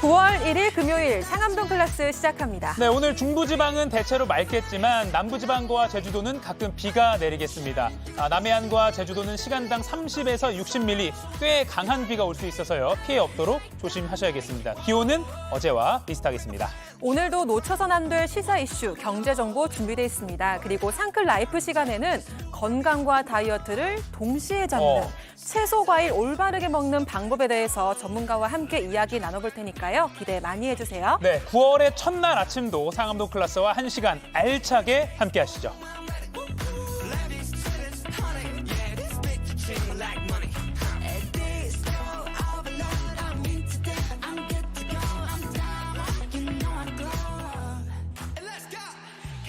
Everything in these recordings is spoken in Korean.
9월 1일 금요일 상암동 클래스 시작합니다. 네, 오늘 중부지방은 대체로 맑겠지만 남부지방과 제주도는 가끔 비가 내리겠습니다. 남해안과 제주도는 시간당 30에서 60mm 꽤 강한 비가 올 수 있어서요. 피해 없도록 조심하셔야겠습니다. 기온은 어제와 비슷하겠습니다. 오늘도 놓쳐선 안 될 시사 이슈, 경제 정보 준비되어 있습니다. 그리고 상클 라이프 시간에는 건강과 다이어트를 동시에 잡는 채소, 과일 올바르게 먹는 방법에 대해서 전문가와 함께 이야기 나눠볼 테니까요. 기대 많이 해주세요. 네, 9월의 첫날 아침도 상암동 클래스와 1시간 알차게 함께 하시죠.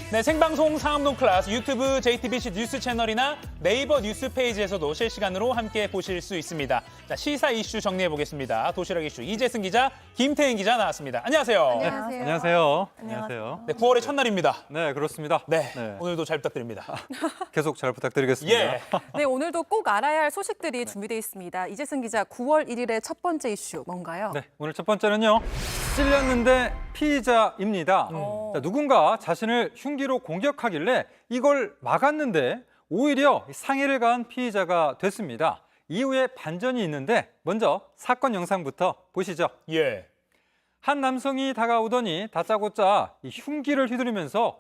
네, 생방송 상암동 클래스 유튜브 JTBC 뉴스 채널이나 네이버 뉴스 페이지에서도 실시간으로 함께 보실 수 있습니다. 자, 시사 이슈 정리해 보겠습니다. 도시락 이슈 이재승 기자, 김태인 기자 나왔습니다. 안녕하세요. 안녕하세요. 안녕하세요. 안녕하세요. 네, 9월의 첫날입니다. 네, 그렇습니다. 네, 오늘도 잘 부탁드립니다. 계속 잘 부탁드리겠습니다. 예. 네, 오늘도 꼭 알아야 할 소식들이 준비되어 있습니다. 이재승 기자, 9월 1일의 첫 번째 이슈 뭔가요? 네, 오늘 첫 번째는요. 찔렸는데 피의자입니다. 자, 누군가 자신을 흉기로 공격하길래 이걸 막았는데 오히려 상해를 가한 피의자가 됐습니다. 이후에 반전이 있는데 먼저 사건 영상부터 보시죠. 예. 한 남성이 다가오더니 다짜고짜 이 흉기를 휘두르면서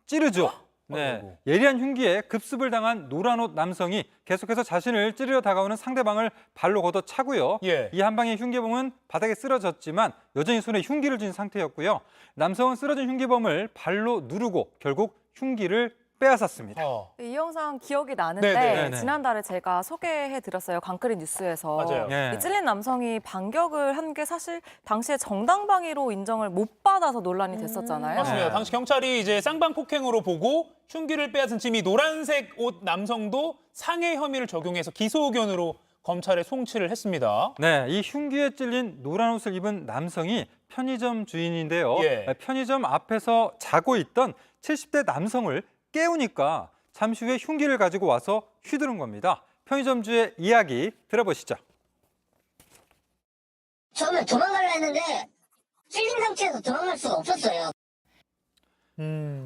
찌르죠. 네, 예리한 흉기에 급습을 당한 노란 옷 남성이 계속해서 자신을 찌르려 다가오는 상대방을 발로 걷어차고요. 예. 이 한 방의 흉기범은 바닥에 쓰러졌지만 여전히 손에 흉기를 쥔 상태였고요. 남성은 쓰러진 흉기범을 발로 누르고 결국 흉기를 빼앗았습니다. 이 영상 기억이 나는데 네네. 지난달에 제가 소개해드렸어요. 광크리 뉴스에서. 맞아요. 네. 이 찔린 남성이 반격을 한 게 사실 당시에 정당방위로 인정을 못 받아서 논란이 됐었잖아요. 맞습니다. 네. 당시 경찰이 이제 쌍방 폭행으로 보고 흉기를 빼앗은 지금 이 노란색 옷 남성도 상해 혐의를 적용해서 기소 의견으로 검찰에 송치를 했습니다. 네, 이 흉기에 찔린 노란 옷을 입은 남성이 편의점 주인인데요. 예. 편의점 앞에서 자고 있던 70대 남성을 깨우니까 잠시 후에 흉기를 가지고 와서 휘두른 겁니다. 편의점주의 이야기 들어보시죠. 처음에 도망가려 했는데 찔린 상태에서 도망갈 수가 없었어요.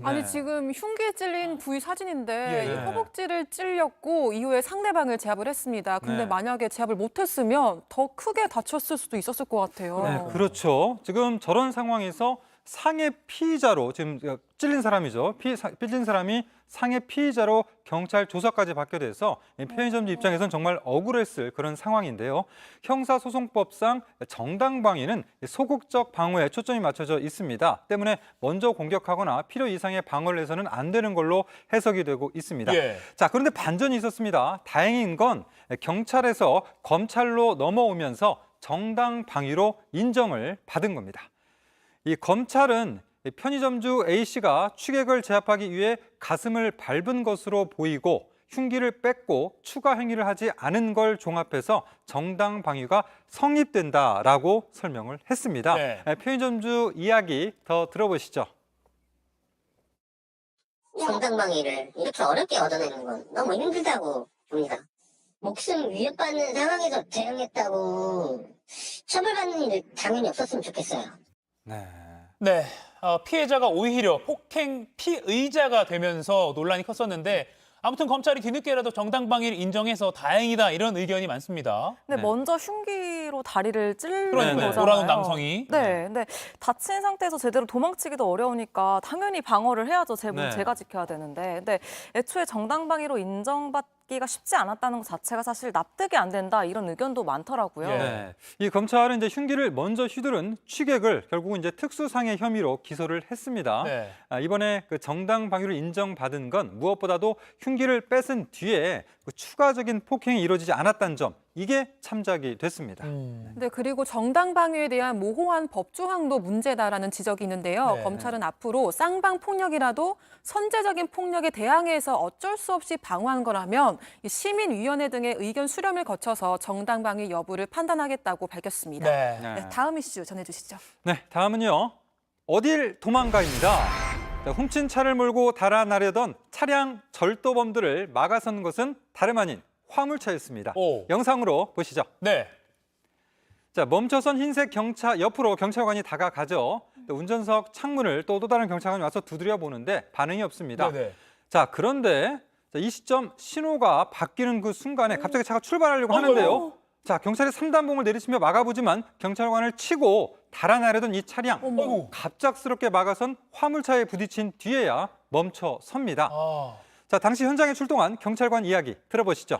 아니, 네. 지금 흉기에 찔린 부위 사진인데 예. 이 허벅지를 찔렸고 이후에 상대방을 제압을 했습니다. 근데 네. 만약에 제압을 못했으면 더 크게 다쳤을 수도 있었을 것 같아요. 네, 그렇죠. 지금 저런 상황에서 상해 피의자로 지금 찔린 사람이죠. 찔린 사람이 상해 피의자로 경찰 조사까지 받게 돼서 편의점주 입장에서는 정말 억울했을 그런 상황인데요. 형사소송법상 정당방위는 소극적 방어에 초점이 맞춰져 있습니다. 때문에 먼저 공격하거나 필요 이상의 방어를 해서는 안 되는 걸로 해석이 되고 있습니다. 예. 자, 그런데 반전이 있었습니다. 다행인 건 경찰에서 검찰로 넘어오면서 정당방위로 인정을 받은 겁니다. 이 검찰은 편의점주 A씨가 취객을 제압하기 위해 가슴을 밟은 것으로 보이고 흉기를 뺐고 추가 행위를 하지 않은 걸 종합해서 정당방위가 성립된다라고 설명을 했습니다. 네. 편의점주 이야기 더 들어보시죠. 정당방위를 이렇게 어렵게 얻어내는 건 너무 힘들다고 봅니다. 목숨 위협받는 상황에서 대응했다고 처벌받는 일이 당연히 없었으면 좋겠어요. 네, 피해자가 오히려 폭행 피의자가 되면서 논란이 컸었는데 아무튼 검찰이 뒤늦게라도 정당방위를 인정해서 다행이다 이런 의견이 많습니다. 근데 네. 먼저 흉기로 다리를 찌른 그러니까요. 거잖아요. 노란 옷 남성이. 네, 근데 다친 상태에서 제대로 도망치기도 어려우니까 당연히 방어를 해야죠. 제 몸 네. 제가 지켜야 되는데. 근데 애초에 정당방위로 인정받기가 쉽지 않았다는 것 자체가 사실 납득이 안 된다 이런 의견도 많더라고요. 예. 네. 이 검찰은 이제 흉기를 먼저 휘두른 취객을 결국은 이제 특수상해 혐의로 기소를 했습니다. 네. 이번에 그 정당방위를 인정받은 건 무엇보다도 흉기를 뺏은 뒤에 그 추가적인 폭행이 이루어지지 않았다는 점, 이게 참작이 됐습니다. 네, 그리고 정당방위에 대한 모호한 법 조항도 문제다라는 지적이 있는데요. 네. 검찰은 앞으로 쌍방 폭력이라도 선제적인 폭력에 대항해서 어쩔 수 없이 방어한 거라면 이 시민위원회 등의 의견 수렴을 거쳐서 정당방위 여부를 판단하겠다고 밝혔습니다. 네. 네, 다음 이슈 전해주시죠. 네, 다음은요. 어딜 도망가입니다. 훔친 차를 몰고 달아나려던 차량 절도범들을 막아선 것은 다름 아닌 화물차였습니다. 오. 영상으로 보시죠. 네. 자, 멈춰선 흰색 경차 옆으로 경찰관이 다가가죠. 또 운전석 창문을 또 다른 경찰관이 와서 두드려 보는데 반응이 없습니다. 네네. 자, 그런데 이 시점 신호가 바뀌는 그 순간에 갑자기 차가 출발하려고 하는데요. 자, 경찰이 3단봉을 내리치며 막아보지만 경찰관을 치고 달아나려던 이 차량 어이구. 갑작스럽게 막아선 화물차에 부딪힌 뒤에야 멈춰 섭니다. 아. 자, 당시 현장에 출동한 경찰관 이야기 들어보시죠.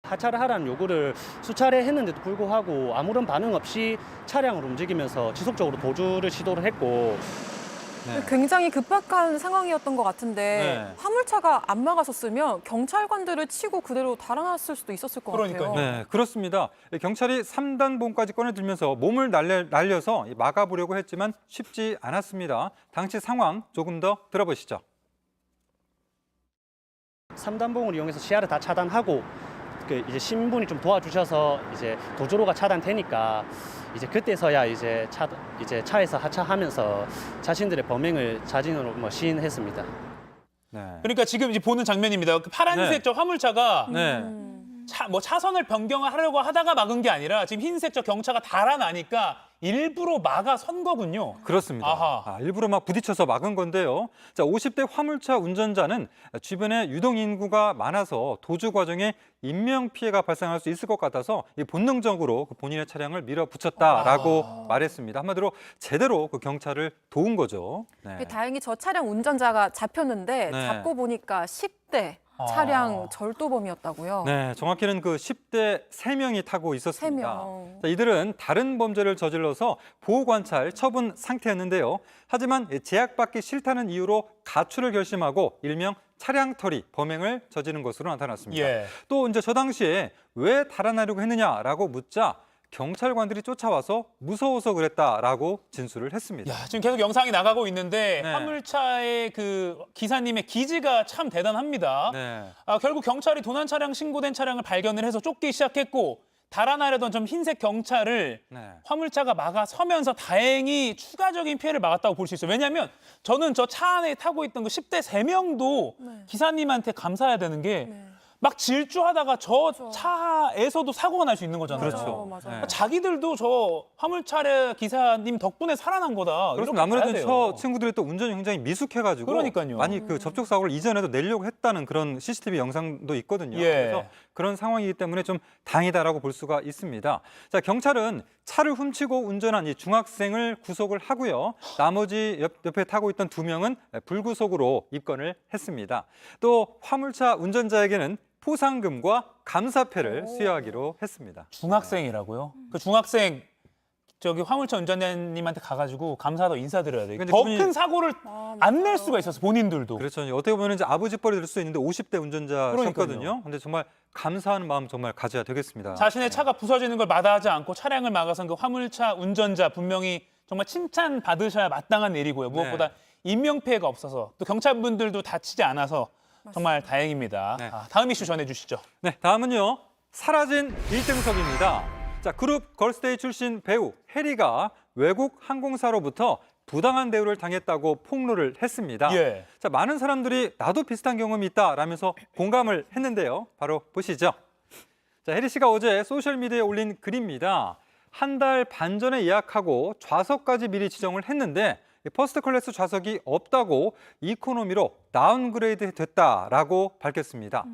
하차를 하라는 요구를 수차례 했는데도 불구하고 아무런 반응 없이 차량을 움직이면서 지속적으로 도주를 시도를 했고 네. 굉장히 급박한 상황이었던 것 같은데 네. 화물차가 안 막아섰으면 경찰관들을 치고 그대로 달아났을 수도 있었을 것 그러니까요. 같아요. 네, 그렇습니다. 경찰이 3단봉까지 꺼내들면서 몸을 날려서 막아보려고 했지만 쉽지 않았습니다. 당시 상황 조금 더 들어보시죠. 3단봉을 이용해서 시야를 다 차단하고 이제 신분이 좀 도와주셔서 이제 도주로가 차단되니까 이제 그때서야 이제 차에서 하차하면서 자신들의 범행을 자진으로 시인했습니다. 네. 그러니까 지금 이제 보는 장면입니다. 그 파란색 네. 저 화물차가 네. 차선을 변경하려고 하다가 막은 게 아니라 지금 흰색 저 경차가 달아나니까 일부러 막아선 거군요. 그렇습니다. 아하. 일부러 막 부딪혀서 막은 건데요. 자, 50대 화물차 운전자는 주변에 유동 인구가 많아서 도주 과정에 인명 피해가 발생할 수 있을 것 같아서 본능적으로 본인의 차량을 밀어붙였다라고 말했습니다. 한마디로 제대로 그 경찰을 도운 거죠. 네. 다행히 저 차량 운전자가 잡혔는데 네. 잡고 보니까 10대 차량 절도범이었다고요. 네, 정확히는 그 10대 3명이 타고 있었습니다. 3명. 자, 이들은 다른 범죄를 저질러서 보호관찰 처분 상태였는데요. 하지만 제약받기 싫다는 이유로 가출을 결심하고 일명 차량털이 범행을 저지른 것으로 나타났습니다. 예. 또 이제 저 당시에 왜 달아나려고 했느냐라고 묻자 경찰관들이 쫓아와서 무서워서 그랬다라고 진술을 했습니다. 야, 지금 계속 영상이 나가고 있는데 네. 화물차의 그 기사님의 기지가 참 대단합니다. 네. 결국 경찰이 도난 차량 신고된 차량을 발견을 해서 쫓기 시작했고 달아나려던 좀 흰색 경찰을 네. 화물차가 막아서면서 다행히 추가적인 피해를 막았다고 볼 수 있어요. 왜냐하면 저는 저 차 안에 타고 있던 그 10대 3명도 기사님한테 감사해야 되는 게 막 질주하다가 저 차에서도 사고가 날 수 있는 거잖아요. 그렇죠. 맞아요. 네. 자기들도 저 화물차 기사님 덕분에 살아난 거다. 그렇습니다. 이렇게 봐야 아무래도 돼요. 저 친구들이 또 운전이 굉장히 미숙해가지고 그러니까요. 많이 그 접촉 사고를 이전에도 내려고 했다는 그런 CCTV 영상도 있거든요. 예. 그래서 그런 상황이기 때문에 좀 다행이다라고 볼 수가 있습니다. 자, 경찰은 차를 훔치고 운전한 이 중학생을 구속을 하고요. 나머지 옆에 타고 있던 2명은 불구속으로 입건을 했습니다. 또 화물차 운전자에게는 포상금과 감사패를 수여하기로 했습니다. 중학생이라고요? 그 중학생 저기 화물차 운전자님한테 가가지고 감사하다고 인사드려야 돼요. 근데 더 그분이- 큰 사고를 안 낼 수가 있어서 본인들도. 그렇죠. 어떻게 보면 이제 아버지 뻘이 될 수 있는데 50대 운전자셨거든요. 근데 정말 감사하는 마음 정말 가져야 되겠습니다. 자신의 차가 부서지는 걸 마다하지 않고 차량을 막아선 그 화물차 운전자 분명히 정말 칭찬 받으셔야 마땅한 일이고요. 무엇보다 인명피해가 없어서 또 경찰분들도 다치지 않아서 정말 다행입니다. 네. 다음 이슈 전해주시죠. 네, 다음은요. 사라진 1등석입니다. 자, 그룹 걸스데이 출신 배우 해리가 외국 항공사로부터 부당한 대우를 당했다고 폭로를 했습니다. 예. 자, 많은 사람들이 나도 비슷한 경험이 있다라면서 공감을 했는데요. 바로 보시죠. 자, 해리 씨가 어제 소셜미디어에 올린 글입니다. 한 달 반 전에 예약하고 좌석까지 미리 지정을 했는데 퍼스트 클래스 좌석이 없다고 이코노미로 다운그레이드 됐다라고 밝혔습니다.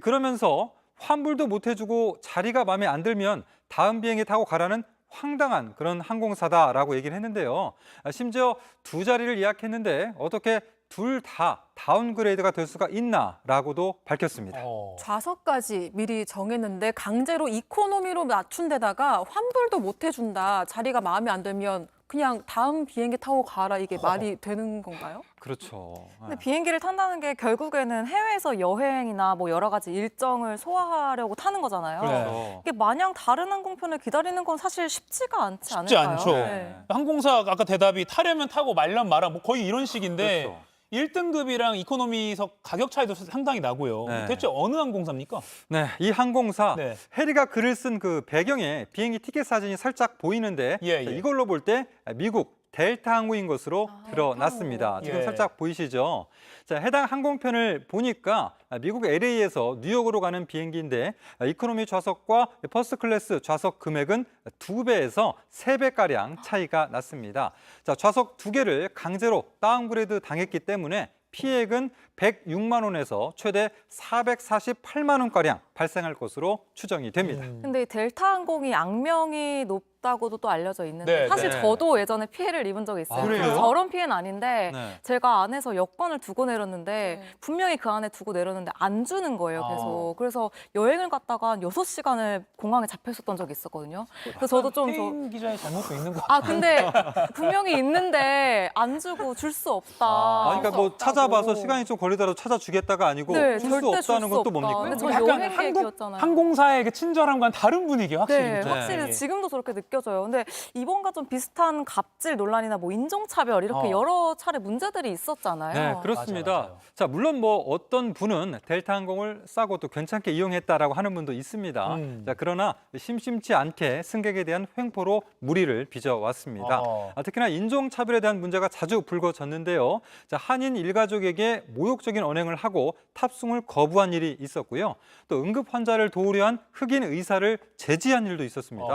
그러면서 환불도 못 해주고 자리가 마음에 안 들면 다음 비행기 타고 가라는 황당한 그런 항공사다라고 얘기를 했는데요. 심지어 2자리를 예약했는데 어떻게 둘 다 다운그레이드가 될 수가 있나라고도 밝혔습니다. 좌석까지 미리 정했는데 강제로 이코노미로 낮춘 데다가 환불도 못 해준다. 자리가 마음에 안 들면 그냥 다음 비행기 타고 가라. 이게 말이 되는 건가요? 그렇죠. 근데 비행기를 탄다는 게 결국에는 해외에서 여행이나 뭐 여러 가지 일정을 소화하려고 타는 거잖아요. 그렇죠. 이게 마냥 다른 항공편을 기다리는 건 사실 쉽지가 않지 쉽지 않을까요? 않죠. 네. 항공사 아까 대답이 타려면 타고 말면 말아 뭐 거의 이런 식인데 그렇죠. 1등급이랑 이코노미석 가격 차이도 상당히 나고요. 네. 대체 어느 항공사입니까? 네, 이 항공사 네. 해리가 글을 쓴 그 배경에 비행기 티켓 사진이 살짝 보이는데 예, 예. 자, 이걸로 볼 때 미국 델타 항공인 것으로 드러났습니다. 지금 예. 살짝 보이시죠? 자, 해당 항공편을 보니까 미국 LA에서 뉴욕으로 가는 비행기인데 이코노미 좌석과 퍼스트 클래스 좌석 금액은 2배에서 3배가량 차이가 났습니다. 자, 좌석 2개를 강제로 다운그레이드 당했기 때문에 피해액은 106만 원에서 최대 448만 원가량 발생할 것으로 추정이 됩니다. 근데 이 델타 항공이 악명이 높다고도 또 알려져 있는데 네, 사실 네. 저도 예전에 피해를 입은 적이 있어요. 아, 그래요? 저런 피해는 아닌데 네. 제가 안에서 여권을 두고 내렸는데 분명히 그 안에 두고 내렸는데 안 주는 거예요, 계속. 그래서 여행을 갔다가 한 6시간을 공항에 잡혀 있었던 적이 있었거든요. 그래서 저도 좀 태인 기자의 잘못도 있는 것 같아요. 아, 근데 분명히 있는데 안 주고 줄 수 없다. 그러니까 뭐 찾아봐서 시간이 좀 걸리더라도 찾아주겠다가 아니고 네, 줄 수 절대 줄 없다는 수 건 또 없다. 뭡니까? 근데 저 약간 여행 계획이었잖아요. 항공사의 그 친절함과는 다른 분위기예요, 확실히. 네, 그죠? 확실히 예. 지금도 저렇게 느껴져요. 근데 이번과 좀 비슷한 갑질 논란이나 뭐 인종차별 이렇게 어. 여러 차례 문제들이 있었잖아요. 네, 그렇습니다. 맞아요. 자, 물론 뭐 어떤 분은 델타 항공을 싸고 또 괜찮게 이용했다라고 하는 분도 있습니다. 자, 그러나 심심치 않게 승객에 대한 횡포로 무리를 빚어왔습니다. 특히나 인종차별에 대한 문제가 자주 불거졌는데요. 자, 한인 일가족에게 모욕적인 언행을 하고 탑승을 거부한 일이 있었고요. 또 응급 환자를 도우려 한 흑인 의사를 제지한 일도 있었습니다.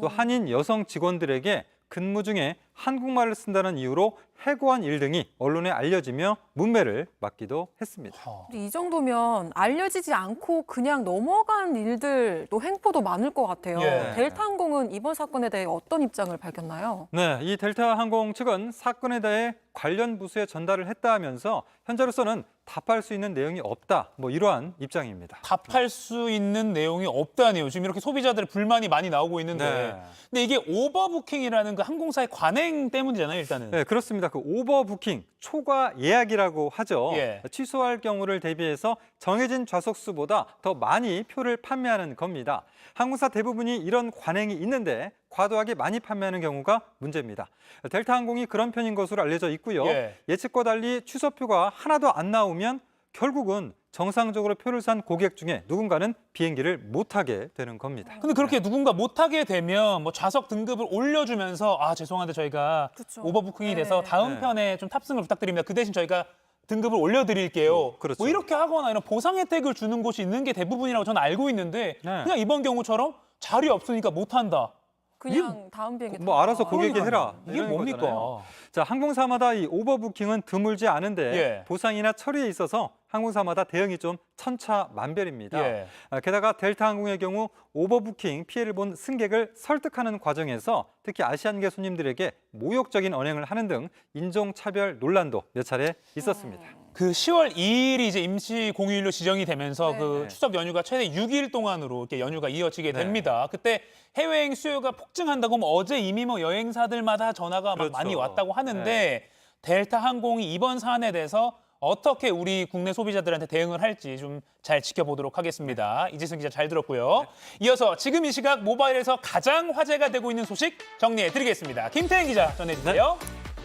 또 한인 여성 직원들에게 근무 중에 한국말을 쓴다는 이유로 해고한 일 등이 언론에 알려지며 문매를 맞기도 했습니다. 이 정도면 알려지지 않고 그냥 넘어간 일들도 횡포도 많을 것 같아요. 예. 델타 항공은 이번 사건에 대해 어떤 입장을 밝혔나요? 네, 이 델타 항공 측은 사건에 대해 관련 부서에 전달을 했다 하면서 현재로서는 답할 수 있는 내용이 없다. 뭐 이러한 입장입니다. 답할 수 있는 내용이 없다네요. 지금 이렇게 소비자들의 불만이 많이 나오고 있는데. 네. 근데 이게 오버부킹이라는 그 항공사의 관행 때문이잖아요, 일단은. 네, 그렇습니다. 그 오버부킹, 초과 예약이라고 하죠. 예. 취소할 경우를 대비해서 정해진 좌석수보다 더 많이 표를 판매하는 겁니다. 항공사 대부분이 이런 관행이 있는데 과도하게 많이 판매하는 경우가 문제입니다. 델타 항공이 그런 편인 것으로 알려져 있고요. 예. 예측과 달리 취소표가 하나도 안 나오면 결국은 정상적으로 표를 산 고객 중에 누군가는 비행기를 못 타게 되는 겁니다. 근데 그렇게 누군가 못하게 되면 뭐 좌석 등급을 올려주면서 아 죄송한데 저희가 그쵸. 오버부킹이 돼서 네. 다음 네. 편에 좀 탑승을 부탁드립니다. 그 대신 저희가 등급을 올려드릴게요. 그렇죠. 뭐 이렇게 하거나 이런 보상 혜택을 주는 곳이 있는 게 대부분이라고 저는 알고 있는데 네. 그냥 이번 경우처럼 자리 없으니까 못한다. 그냥 다음 비행기 뭐 알아서 고객이 그러니까요. 해라. 이게 이런 뭡니까? 거잖아요. 자, 항공사마다 이 오버부킹은 드물지 않은데 예. 보상이나 처리에 있어서 항공사마다 대응이 좀 천차만별입니다. 예. 게다가 델타 항공의 경우 오버부킹 피해를 본 승객을 설득하는 과정에서 특히 아시안계 손님들에게 모욕적인 언행을 하는 등 인종차별 논란도 몇 차례 있었습니다. 그 10월 2일이 이제 임시 공휴일로 지정이 되면서 네. 그 추석 연휴가 최대 6일 동안으로 이렇게 연휴가 이어지게 네. 됩니다. 그때 해외여행 수요가 폭증한다고 뭐 어제 이미 뭐 여행사들마다 전화가 막 그렇죠. 많이 왔다고 하는데 델타 항공이 이번 사안에 대해서 어떻게 우리 국내 소비자들한테 대응을 할지 좀 잘 지켜보도록 하겠습니다. 이지승 기자 잘 들었고요. 이어서 지금 이 시각 모바일에서 가장 화제가 되고 있는 소식 정리해 드리겠습니다. 김태현 기자 전해주세요.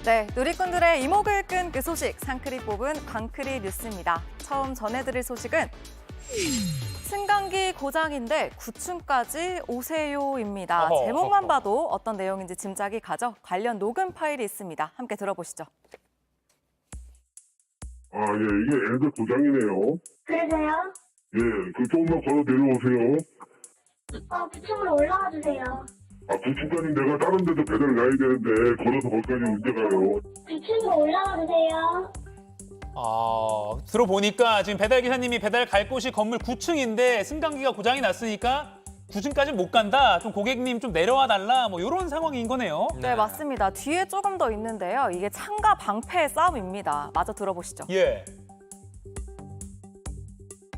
네, 누리꾼들의 이목을 끈 그 소식 상크리 뽑은 광크리 뉴스입니다. 처음 전해드릴 소식은 승강기 고장인데 9층까지 오세요입니다. 어허, 제목만 어허. 봐도 어떤 내용인지 짐작이 가죠. 관련 녹음 파일이 있습니다. 함께 들어보시죠. 아, 예, 이게 애들 고장이네요. 그러세요? 예, 그 조금만 걸어 내려오세요. 9층으로 올라가 주세요. 아, 9층까지 내가 다른 데도 배달 가야 되는데 걸어서 거기까지 언제 가요? 9층으로 올라가 주세요. 들어보니까 지금 배달 기사님이 배달 갈 곳이 건물 9층인데 승강기가 고장이 났으니까 9층까지 못 간다. 좀 고객님 좀 내려와 달라. 뭐 이런 상황인 거네요. 네, 맞습니다. 뒤에 조금 더 있는데요. 이게 창과 방패의 싸움입니다. 마저 들어보시죠. 예.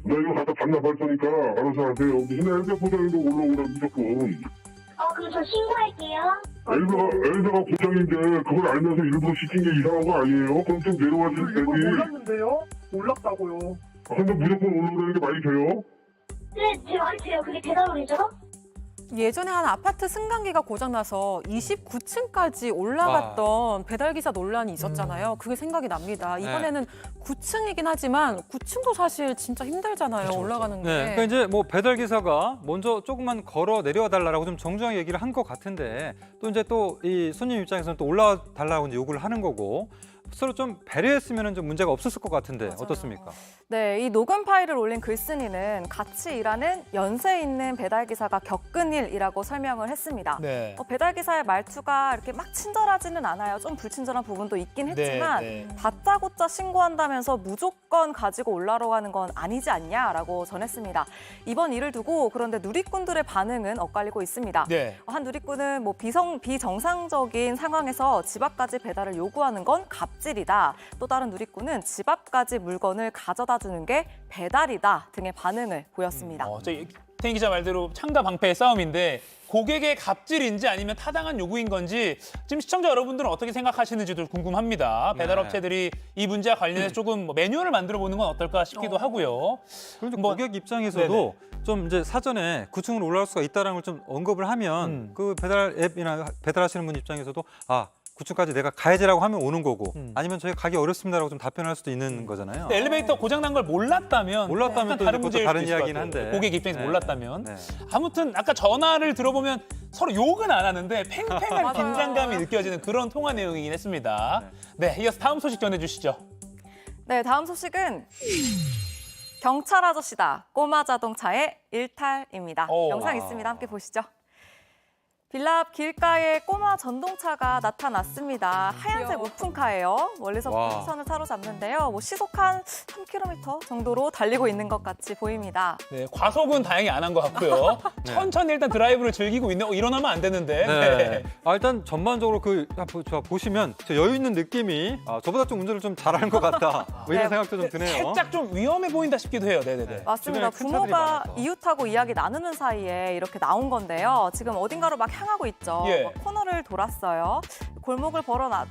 나 이거 갖다 반납할 거니까 알아서 하세요. 무슨 애들 고장인데 올라오라 무조건. 그럼 저 신고할게요. 애들가 고장인데 그걸 알면서 일부러 시킨 게 이상한 거 아니에요? 그럼 좀 내려와 이거 주셔야지. 몰랐는데요? 몰랐다고요. 근데 무조건 올라오라는 게 말이 돼요? 네, 제 말이 돼요. 그게 대답이죠? 예전에 한 아파트 승강기가 고장나서 29층까지 올라갔던 배달기사 논란이 있었잖아요. 그게 생각이 납니다. 이번에는 9층이긴 하지만 9층도 사실 진짜 힘들잖아요. 올라가는 게. 네, 그러니까 이제 뭐 배달 기사가 먼저 조금만 걸어 내려와 달라고 좀 정중하게 얘기를 한 것 같은데 또 이제 또 이 손님 입장에서는 또 올라와 달라고 이제 요구를 하는 거고 서로 좀 배려했으면 좀 문제가 없었을 것 같은데 맞아요. 어떻습니까? 네, 이 녹음 파일을 올린 글쓴이는 같이 일하는 연세 있는 배달기사가 겪은 일이라고 설명을 했습니다. 네. 배달기사의 말투가 이렇게 막 친절하지는 않아요. 좀 불친절한 부분도 있긴 했지만 네. 다짜고짜 신고한다면서 무조건 가지고 올라러 가는 건 아니지 않냐라고 전했습니다. 이번 일을 두고 그런데 누리꾼들의 반응은 엇갈리고 있습니다. 네. 한 누리꾼은 뭐 비정상적인 상황에서 집 앞까지 배달을 요구하는 건 갑질이다. 또 다른 누리꾼은 집 앞까지 물건을 가져다 주는 게 배달이다 등의 반응을 보였습니다. 태희 기자 말대로 창과 방패의 싸움인데 고객의 갑질인지 아니면 타당한 요구인 건지 지금 시청자 여러분들은 어떻게 생각하시는지도 궁금합니다. 배달업체들이 이 문제와 관련해서 조금 뭐 매뉴얼을 만들어 보는 건 어떨까 싶기도 하고요. 그런데 뭐- 고객 입장에서도 좀 이제 사전에 9층으로 올라갈 수가 있다는 걸 좀 언급을 하면 그 배달 앱이나 배달하시는 분 입장에서도 9층까지 내가 가야지라고 하면 오는 거고 아니면 저희 가기 어렵습니다라고 좀 답변할 수도 있는 거잖아요. 근데 엘리베이터 고장 난 걸 몰랐다면 몰랐다면 또 다른 그것도 문제일 다른 수도 있을 것 이야기긴 같아요. 한데. 고객 입장에서 네. 몰랐다면 네. 아무튼 아까 전화를 들어보면 서로 욕은 안 하는데 팽팽한 맞아요. 긴장감이 느껴지는 그런 통화 내용이긴 했습니다. 네, 이어서 다음 소식 전해주시죠. 네, 다음 소식은 경찰 아저씨다. 꼬마 자동차의 일탈입니다. 오. 영상 있습니다. 함께 보시죠. 빌라 앞 길가에 꼬마 전동차가 나타났습니다. 하얀색 귀여워. 오픈카예요. 멀리서부터 와. 시선을 사로잡는데요. 시속 한 3km 정도로 달리고 있는 것 같이 보입니다. 네, 과속은 다행히 안 한 것 같고요. 천천히 일단 드라이브를 즐기고 있네. 일어나면 안 되는데. 네. 일단 전반적으로 보시면 저 여유 있는 느낌이 저보다 좀 운전을 좀 잘하는 것 같다. 뭐 이런 네. 생각도 좀 드네요. 살짝 좀 위험해 보인다 싶기도 해요. 네네네. 맞습니다. 주변에 큰 차들이 부모가 많아서. 이웃하고 이야기 나누는 사이에 이렇게 나온 건데요. 지금 어딘가로 막 향하고 있죠. 예. 막 코너를 돌았어요. 골목을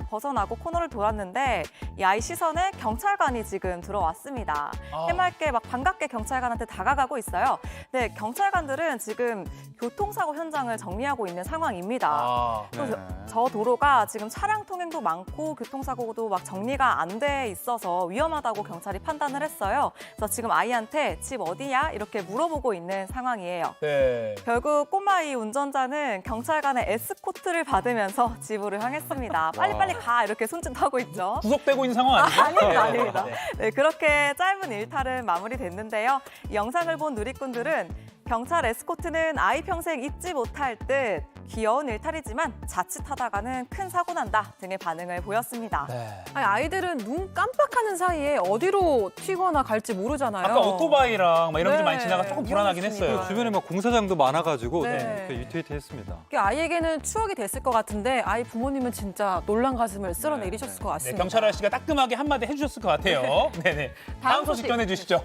벗어나고 코너를 돌았는데 이 아이 시선에 경찰관이 지금 들어왔습니다. 해맑게 막 반갑게 경찰관한테 다가가고 있어요. 네, 경찰관들은 지금 교통사고 현장을 정리하고 있는 상황입니다. 또 저 도로가 지금 차량 통행도 많고 교통사고도 막 정리가 안 돼 있어서 위험하다고 경찰이 판단을 했어요. 그래서 지금 아이한테 집 어디냐 이렇게 물어보고 있는 상황이에요. 네. 결국 꼬마아이 운전자는 경찰관의 에스코트를 받으면서 집으로 향했습니다. 빨리빨리 가 이렇게 손짓하고 있죠. 구속되고 있는 상황 아니죠? 아닙니다, 아닙니다. 네. 네, 그렇게 짧은 일탈은 마무리됐는데요. 이 영상을 본 누리꾼들은 경찰 에스코트는 아이 평생 잊지 못할 듯 귀여운 일탈이지만 자칫하다가는 큰 사고 난다 등의 반응을 보였습니다. 네. 아이들은 눈 깜빡하는 사이에 어디로 튀거나 갈지 모르잖아요. 아까 오토바이랑 막 이런 게 네. 많이 지나가 조금 불안하긴 위험했습니다. 했어요. 주변에 막 공사장도 많아가지고 네. 위태위태했습니다. 이게 아이에게는 추억이 됐을 것 같은데 아이 부모님은 진짜 놀란 가슴을 쓸어내리셨을 것 네, 같습니다. 경찰 아저씨가 따끔하게 한마디 해주셨을 것 같아요. 네네. 다음 소식 전해주시죠.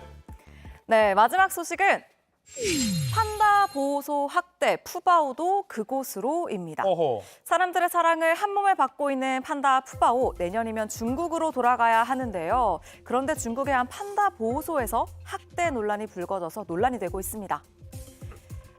네, 마지막 소식은 판다 보호소 학대 푸바오도 그곳으로입니다. 어허. 사람들의 사랑을 한 몸에 받고 있는 판다 푸바오, 내년이면 중국으로 돌아가야 하는데요. 그런데 중국의 한 판다 보호소에서 학대 논란이 불거져서 논란이 되고 있습니다.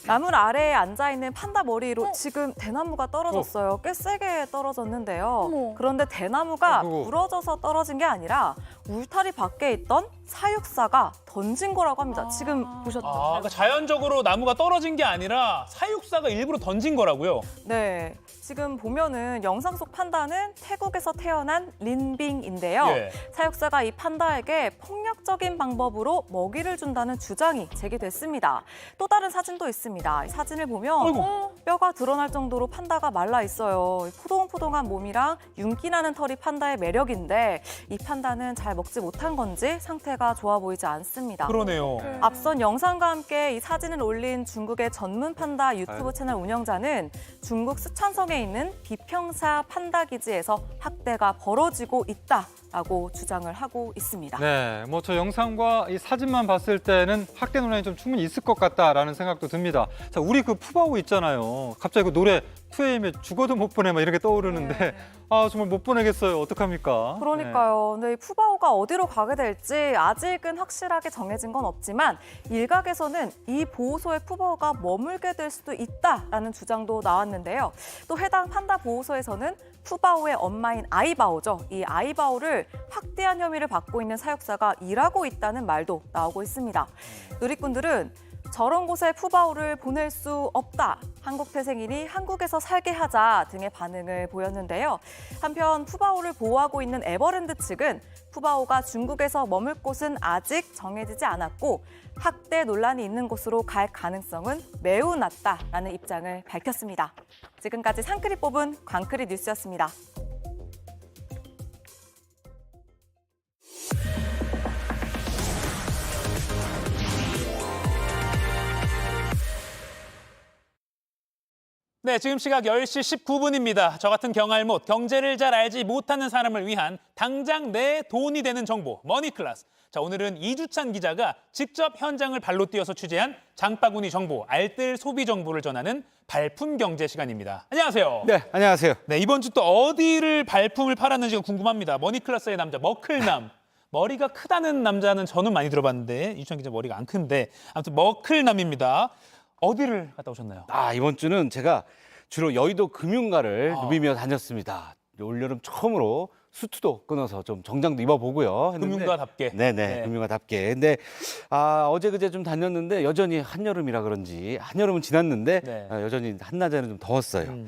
나물 아래에 앉아있는 판다 머리로 지금 대나무가 떨어졌어요. 꽤 세게 떨어졌는데요. 어머. 그런데 대나무가 아이고. 부러져서 떨어진 게 아니라 울타리 밖에 있던 사육사가 던진 거라고 합니다. 지금 보셨죠? 그러니까 자연적으로 나무가 떨어진 게 아니라 사육사가 일부러 던진 거라고요? 네, 지금 보면은 영상 속 판다는 태국에서 태어난 린빙인데요. 예. 사육사가 이 판다에게 폭력적인 방법으로 먹이를 준다는 주장이 제기됐습니다. 또 다른 사진도 있습니다. 이 사진을 보면 아이고. 뼈가 드러날 정도로 판다가 말라 있어요. 이 포동포동한 몸이랑 윤기 나는 털이 판다의 매력인데 이 판다는 잘 먹지 못한 건지 상태가 좋아 보이지 않습니다. 그러네요. 앞선 영상과 함께 이 사진을 올린 중국의 전문 판다 유튜브 채널 운영자는 중국 쓰촨성에 있는 비평사 판다 기지에서 학대가 벌어지고 있다 라고 주장을 하고 있습니다. 네, 뭐 저 영상과 이 사진만 봤을 때는 학대 논란이 좀 충분히 있을 것 같다라는 생각도 듭니다. 자, 우리 그 푸바오 있잖아요. 갑자기 그 노래 2AM의 죽어도 못 보내 막 이렇게 떠오르는데 아 정말 못 보내겠어요. 어떡합니까? 그러니까요. 네, 푸바오가 어디로 가게 될지 아직은 확실하게 정해진 건 없지만 일각에서는 이 보호소에 푸바오가 머물게 될 수도 있다라는 주장도 나왔는데요. 또 해당 판다 보호소에서는 푸바오의 엄마인 아이바오죠. 이 아이바오를 학대한 혐의를 받고 있는 사육사가 일하고 있다는 말도 나오고 있습니다. 누리꾼들은 저런 곳에 푸바오를 보낼 수 없다. 한국 태생인이 한국에서 살게 하자 등의 반응을 보였는데요. 한편 푸바오를 보호하고 있는 에버랜드 측은 푸바오가 중국에서 머물 곳은 아직 정해지지 않았고 학대 논란이 있는 곳으로 갈 가능성은 매우 낮다라는 입장을 밝혔습니다. 지금까지 상크리 뽑은 광크리 뉴스였습니다. 네, 지금 시각 10시 19분입니다. 저 같은 경알못, 경제를 잘 알지 못하는 사람을 위한 당장 내 돈이 되는 정보, 머니클래스. 자, 오늘은 이주찬 기자가 직접 현장을 발로 뛰어서 취재한 장바구니 정보, 알뜰 소비 정보를 전하는 발품 경제 시간입니다. 안녕하세요. 네, 안녕하세요. 네, 이번 주 또 어디를 발품을 팔았는지가 궁금합니다. 머니클래스의 남자, 머클남. 머리가 크다는 남자는 저는 많이 들어봤는데 이주찬 기자 머리가 안 큰데 아무튼 머클남입니다. 어디를 갔다 오셨나요? 이번 주는 제가 주로 여의도 금융가를 누비며 다녔습니다. 올여름 처음으로 수트도 끊어서 좀 정장도 입어보고요. 했는데, 금융가답게. 네네, 네. 금융가답게. 근데 어제 그제 좀 다녔는데 여전히 한여름이라 그런지 한여름은 지났는데 네. 여전히 한낮에는 좀 더웠어요.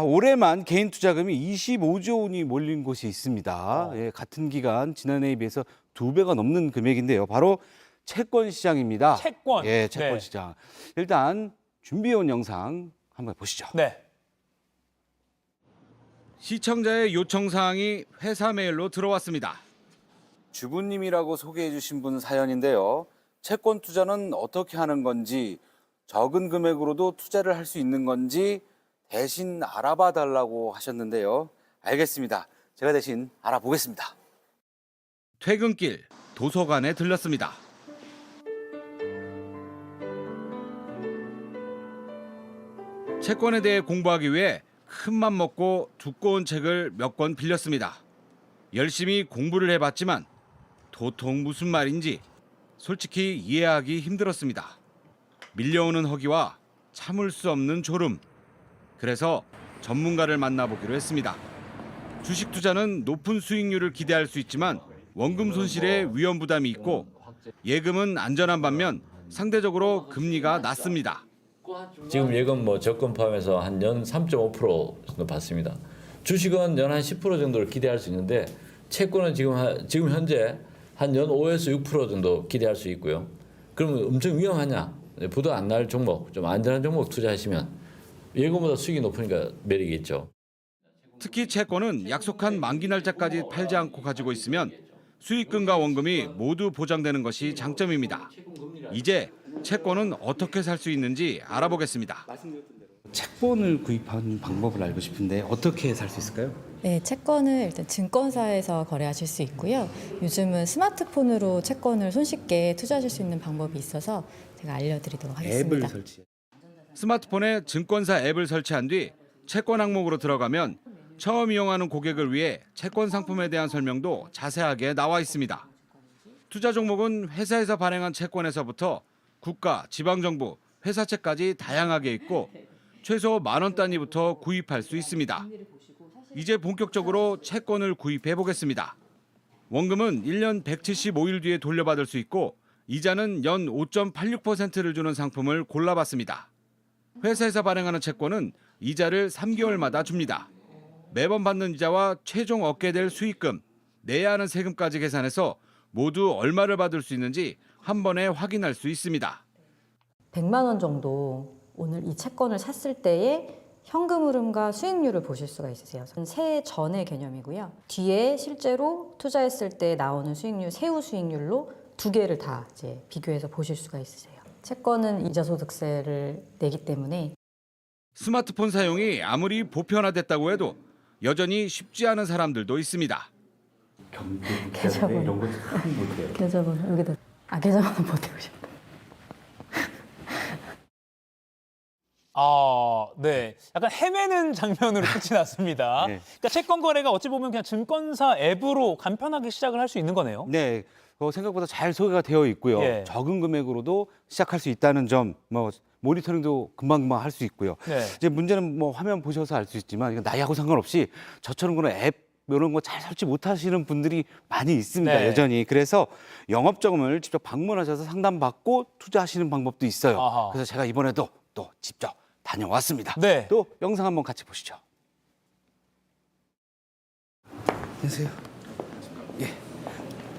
올해만 개인 투자금이 25조 원이 몰린 곳이 있습니다. 예, 같은 기간 지난해에 비해서 2배가 넘는 금액인데요. 바로 채권 시장입니다. 채권. 예, 채권 네. 시장. 일단 준비해온 영상 한번 보시죠. 네. 시청자의 요청 사항이 회사 메일로 들어왔습니다. 주부님이라고 소개해 주신 분 사연인데요. 채권 투자는 어떻게 하는 건지, 적은 금액으로도 투자를 할 수 있는 건지 대신 알아봐 달라고 하셨는데요. 알겠습니다. 제가 대신 알아보겠습니다. 퇴근길 도서관에 들렀습니다. 채권에 대해 공부하기 위해 큰맘 먹고 두꺼운 책을 몇 권 빌렸습니다. 열심히 공부를 해봤지만 도통 무슨 말인지 솔직히 이해하기 힘들었습니다. 밀려오는 허기와 참을 수 없는 졸음. 그래서 전문가를 만나보기로 했습니다. 주식 투자는 높은 수익률을 기대할 수 있지만 원금 손실에 위험 부담이 있고 예금은 안전한 반면 상대적으로 금리가 낮습니다. 지금 예금 적금 포함해서 한 연 3.5% 정도 받습니다. 주식은 연 한 10% 정도를 기대할 수 있는데 채권은 지금 현재 한 연 5에서 6% 정도 기대할 수 있고요. 그러면 엄청 위험하냐? 부도 안 날 종목, 좀 안전한 종목 투자하시면 예금보다 수익이 높으니까 매력이 있죠. 특히 채권은 약속한 만기 날짜까지 팔지 않고 가지고 있으면 수익금과 원금이 모두 보장되는 것이 장점입니다. 이제 채권은 어떻게 살 수 있는지 알아보겠습니다. 채권을 구입하는 방법을 알고 싶은데 어떻게 살 수 있을까요? 네, 채권을 일단 증권사에서 거래하실 수 있고요. 요즘은 스마트폰으로 채권을 손쉽게 투자하실 수 있는 방법이 있어서 제가 알려드리도록 하겠습니다. 앱을 설치. 스마트폰에 증권사 앱을 설치한 뒤 채권 항목으로 들어가면 처음 이용하는 고객을 위해 채권 상품에 대한 설명도 자세하게 나와 있습니다. 투자 종목은 회사에서 발행한 채권에서부터 국가, 지방정부, 회사채까지 다양하게 있고 최소 10,000원 단위부터 구입할 수 있습니다. 이제 본격적으로 채권을 구입해 보겠습니다. 원금은 1년 175일 뒤에 돌려받을 수 있고 이자는 연 5.86%를 주는 상품을 골라봤습니다. 회사에서 발행하는 채권은 이자를 3개월마다 줍니다. 매번 받는 이자와 최종 얻게 될 수익금, 내야 하는 세금까지 계산해서 모두 얼마를 받을 수 있는지 한 번에 확인할 수 있습니다. 100만 원 정도 오늘 이 채권을 샀을 때의 현금 흐름과 수익률을 보실 수가 있으세요. 세해 전의 개념이고요. 뒤에 실제로 투자했을 때 나오는 수익률, 세후 수익률로 두 개를 다 이제 비교해서 보실 수가 있으세요. 채권은 이자 소득세를 내기 때문에 스마트폰 사용이 아무리 보편화됐다고 해도 여전히 쉽지 않은 사람들도 있습니다. 계좌번호 이런 거참 못해요. 계좌번호 여기다. 계좌번호 못 해오셨다. 네. 약간 헤매는 장면으로 끝이 났습니다. 네. 그러니까 채권 거래가 어찌 보면 그냥 증권사 앱으로 간편하게 시작을 할 수 있는 거네요. 네, 생각보다 잘 소개가 되어 있고요. 예. 적은 금액으로도 시작할 수 있다는 점, 모니터링도 금방금방 할 수 있고요. 네. 이제 문제는 화면 보셔서 알 수 있지만 이거 나이하고 상관없이 저처럼 그런 앱 이런 거 잘 설치 못하시는 분들이 많이 있습니다. 네. 여전히. 그래서 영업자금을 직접 방문하셔서 상담받고 투자하시는 방법도 있어요. 아하. 그래서 제가 이번에도 또 직접 다녀왔습니다. 네. 또 영상 한번 같이 보시죠. 안녕하세요. 예.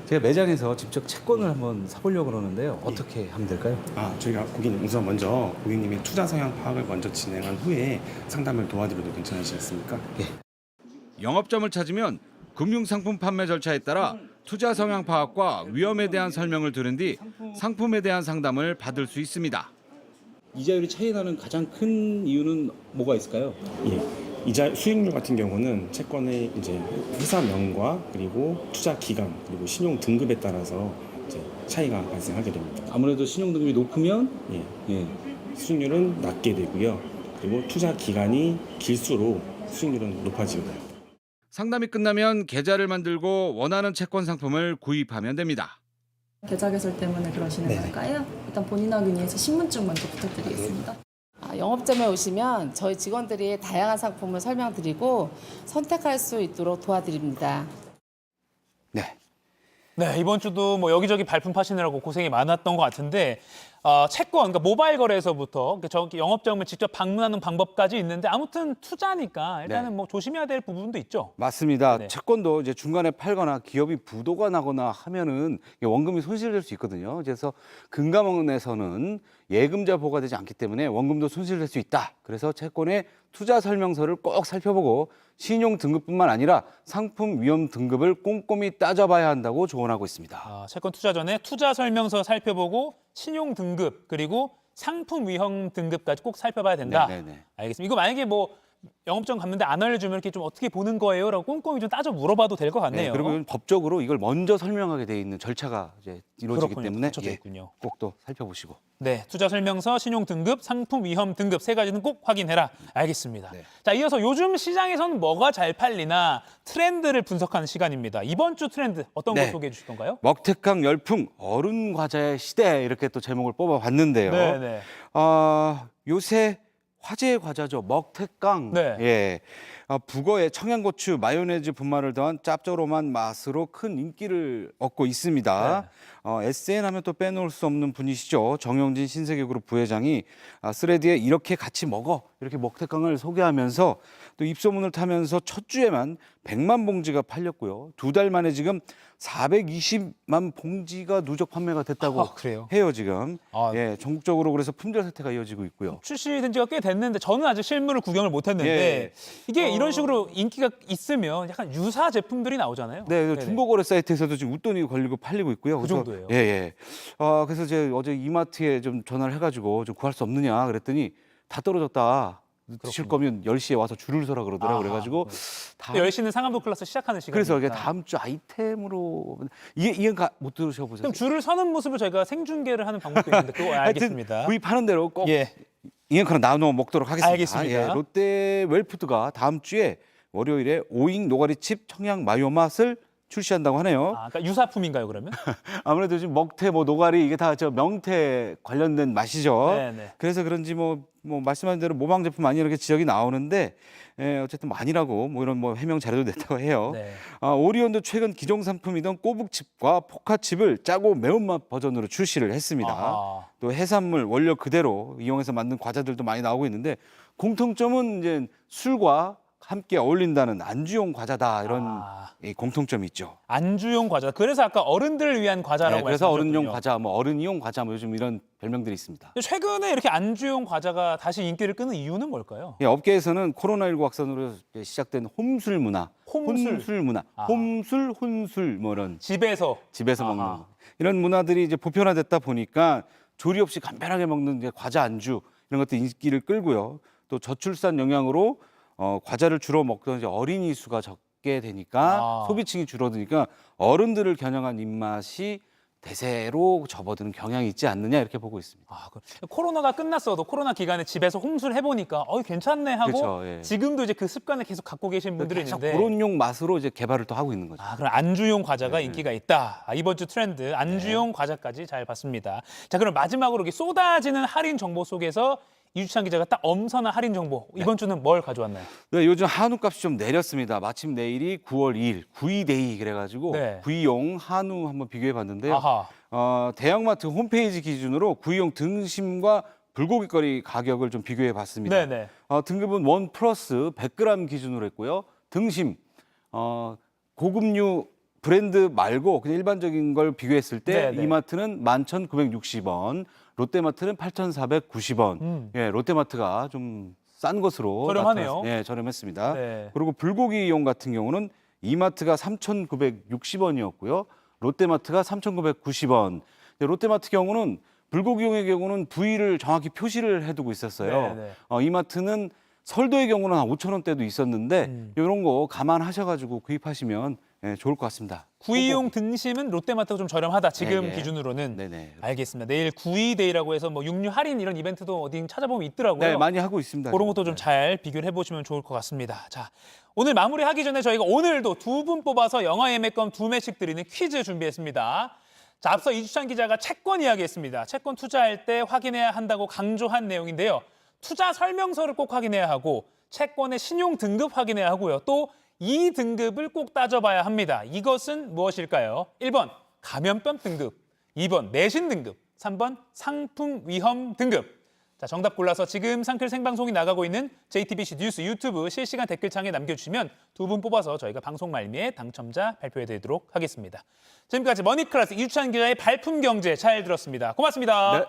제가 매장에서 직접 채권을 한번 사보려고 그러는데요. 어떻게 하면 될까요? 저희가 고객님 우선 먼저 고객님의 투자 성향 파악을 먼저 진행한 후에 상담을 도와드려도 괜찮으시겠습니까? 예. 영업점을 찾으면 금융상품 판매 절차에 따라 투자 성향 파악과 위험에 대한 설명을 들은 뒤 상품에 대한 상담을 받을 수 있습니다. 이자율이 차이 나는 가장 큰 이유는 뭐가 있을까요? 예. 이자 수익률 같은 경우는 채권의 이제 회사명과 그리고 투자 기간 그리고 신용 등급에 따라서 이제 차이가 발생하게 됩니다. 아무래도 신용 등급이 높으면 수익률은 낮게 되고요. 그리고 투자 기간이 길수록 수익률은 높아지게 됩니다. 상담이 끝나면 계좌를 만들고 원하는 채권 상품을 구입하면 됩니다. 계좌 개설 때문에 그러시는 걸까요? 일단 본인 확인 위해서 신분증 먼저 부탁드리겠습니다. 영업점에 오시면 저희 직원들이 다양한 상품을 설명드리고 선택할 수 있도록 도와드립니다. 네, 이번 주도 여기저기 발품 파시느라고 고생이 많았던 것 같은데 채권, 그러니까 모바일 거래에서부터 저기 영업점을 직접 방문하는 방법까지 있는데 아무튼 투자니까 일단은 조심해야 될 부분도 있죠. 맞습니다. 네. 채권도 이제 중간에 팔거나 기업이 부도가 나거나 하면은 원금이 손실될 수 있거든요. 그래서 금감원에서는 예금자 보호가 되지 않기 때문에 원금도 손실될 수 있다. 그래서 채권의 투자 설명서를 꼭 살펴보고 신용 등급뿐만 아니라 상품 위험 등급을 꼼꼼히 따져봐야 한다고 조언하고 있습니다. 채권 투자 전에 투자 설명서 살펴보고 신용 등급 그리고 상품 위험 등급까지 꼭 살펴봐야 된다. 네네네. 알겠습니다. 이거 만약에 영업점 갔는데 안 알려주면 이렇게 좀 어떻게 보는 거예요?라고 꼼꼼히 좀 따져 물어봐도 될 것 같네요. 그리고 법적으로 이걸 먼저 설명하게 돼 있는 절차가 이제 이루어지기 그렇군요. 때문에 갖춰져 있군요. 꼭 또 살펴보시고. 네, 투자 설명서, 신용 등급, 상품 위험 등급 세 가지는 꼭 확인해라. 알겠습니다. 자, 이어서 요즘 시장에서는 뭐가 잘 팔리나 트렌드를 분석하는 시간입니다. 이번 주 트렌드 어떤 거 소개해 주실 건가요? 먹태깡 열풍 어른 과자의 시대 이렇게 또 제목을 뽑아봤는데요. 네네. 요새 화제의 과자죠. 먹태깡. 예. 북어에 청양고추, 마요네즈 분말을 더한 짭조름한 맛으로 큰 인기를 얻고 있습니다. SN 하면 또 빼놓을 수 없는 분이시죠. 정영진 신세계그룹 부회장이 스레드에 이렇게 같이 먹어 이렇게 먹태깡을 소개하면서 또 입소문을 타면서 첫 주에만 100만 봉지가 팔렸고요. 2달 만에 지금 420만 봉지가 누적 판매가 됐다고 그래요? 해요, 지금. 예, 전국적으로 그래서 품절 사태가 이어지고 있고요. 출시된 지가 꽤 됐는데 저는 아직 실물을 구경을 못 했는데 이게 이런 식으로 인기가 있으면 약간 유사 제품들이 나오잖아요. 네, 중고거래 사이트에서도 지금 웃돈이 걸리고 팔리고 있고요. 그 정도예요? 예. 그래서 제가 어제 이마트에 좀 전화를 해가지고 좀 구할 수 없느냐 그랬더니 다 떨어졌다. 드실 거면 10시에 와서 줄을 서라 그러더라고요. 그래가지고 10시는 상암도 클래스 시작하는 시간이니까. 그래서 이게 다음 주 아이템으로 이게 못 들으셔보세요. 그럼 줄을 서는 모습을 저희가 생중계를 하는 방법도 있는데 그거 알겠습니다. 구입하는 대로 꼭 이행카로 나눠 먹도록 하겠습니다. 알겠습니다. 롯데 웰푸드가 다음 주에 월요일에 오잉 노가리칩 청양 마요 맛을 출시한다고 하네요. 그러니까 유사품인가요, 그러면? 아무래도 지금 먹태, 노가리 이게 다 명태 관련된 맛이죠. 네네. 그래서 그런지 말씀하신 대로 모방 제품 아니 이렇게 지적이 나오는데 어쨌든 아니라고 이런 해명 자료도 냈다고 해요. 오리온도 최근 기존 상품이던 꼬북칩과 포카칩을 짜고 매운맛 버전으로 출시를 했습니다. 또 해산물 원료 그대로 이용해서 만든 과자들도 많이 나오고 있는데 공통점은 이제 술과 함께 어울린다는 안주용 과자다 이런 공통점이 있죠. 안주용 과자. 그래서 아까 어른들을 위한 과자라고 그래서 말씀하셨군요. 어른용 과자, 어른이용 과자 요즘 이런 별명들이 있습니다. 최근에 이렇게 안주용 과자가 다시 인기를 끄는 이유는 뭘까요? 업계에서는 코로나19 확산으로 시작된 홈술 문화, 혼술 문화, 홈술, 혼술 이런 집에서 먹는 이런 문화들이 이제 보편화됐다 보니까 조리 없이 간편하게 먹는 과자 안주 이런 것도 인기를 끌고요. 또 저출산 영향으로 과자를 주로 먹던 어린이 수가 먹게 되니까 소비층이 줄어드니까 어른들을 겨냥한 입맛이 대세로 접어드는 경향이 있지 않느냐 이렇게 보고 있습니다. 코로나가 끝났어도 코로나 기간에 집에서 홍수를 해보니까 괜찮네 하고 그렇죠, 예. 지금도 이제 그 습관을 계속 갖고 계신 분들이 있는데 그런 용 맛으로 이제 개발을 또 하고 있는 거죠. 그럼 안주용 과자가 인기가 있다. 이번 주 트렌드 안주용 과자까지 잘 봤습니다. 자, 그럼 마지막으로 이렇게 쏟아지는 할인 정보 속에서 이주찬 기자가 딱 엄선한 할인 정보 이번 주는 뭘 가져왔나요? 네, 요즘 한우값이 좀 내렸습니다. 마침 내일이 9월 2일 구이데이 그래가지고 구이용 한우 한번 비교해봤는데요. 대형마트 홈페이지 기준으로 구이용 등심과 불고기거리 가격을 좀 비교해봤습니다. 네네. 등급은 1 플러스 100g 기준으로 했고요. 등심 고급류 브랜드 말고 그냥 일반적인 걸 비교했을 때 네네. 이마트는 11,960원, 롯데마트는 8,490원. 예, 롯데마트가 좀 싼 것으로 저렴하네요. 예, 저렴했습니다. 네. 그리고 불고기용 같은 경우는 이마트가 3,960원이었고요. 롯데마트가 3,990원. 롯데마트 경우는 불고기용의 경우는 부위를 정확히 표시를 해두고 있었어요. 네네. 이마트는 설도의 경우는 한 5,000원대도 있었는데 이런 거 감안하셔가지고 구입하시면 좋을 것 같습니다. 구이용 등심은 롯데마트가 좀 저렴하다. 지금 네, 네. 기준으로는. 네네. 알겠습니다. 내일 구이데이라고 해서 뭐 육류 할인 이런 이벤트도 어디 찾아보면 있더라고요. 네, 많이 하고 있습니다. 그런 것도 좀 잘 비교를 해보시면 좋을 것 같습니다. 자, 오늘 마무리하기 전에 저희가 오늘도 2분 뽑아서 영화 예매권 2매씩 드리는 퀴즈 준비했습니다. 자, 앞서 이주찬 기자가 채권 이야기했습니다. 채권 투자할 때 확인해야 한다고 강조한 내용인데요. 투자 설명서를 꼭 확인해야 하고 채권의 신용 등급 확인해야 하고요. 또 이 등급을 꼭 따져봐야 합니다. 이것은 무엇일까요? 1번 감염병 등급, 2번 내신 등급, 3번 상품 위험 등급. 자, 정답 골라서 지금 상클 생방송이 나가고 있는 JTBC 뉴스 유튜브 실시간 댓글창에 남겨주시면 2분 뽑아서 저희가 방송 말미에 당첨자 발표해드리도록 하겠습니다. 지금까지 머니클래스 이주찬 기자의 발품 경제 잘 들었습니다. 고맙습니다. 네.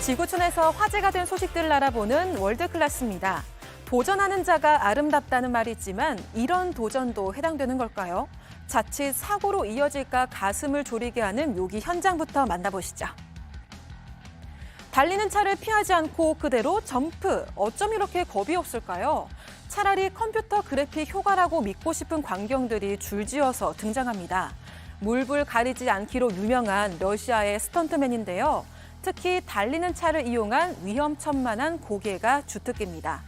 지구촌에서 화제가 된 소식들을 알아보는 월드클래스입니다. 도전하는 자가 아름답다는 말이 있지만 이런 도전도 해당되는 걸까요? 자칫 사고로 이어질까 가슴을 졸이게 하는 묘기 현장부터 만나보시죠. 달리는 차를 피하지 않고 그대로 점프. 어쩜 이렇게 겁이 없을까요? 차라리 컴퓨터 그래픽 효과라고 믿고 싶은 광경들이 줄지어서 등장합니다. 물불 가리지 않기로 유명한 러시아의 스턴트맨인데요. 특히 달리는 차를 이용한 위험천만한 고개가 주특기입니다.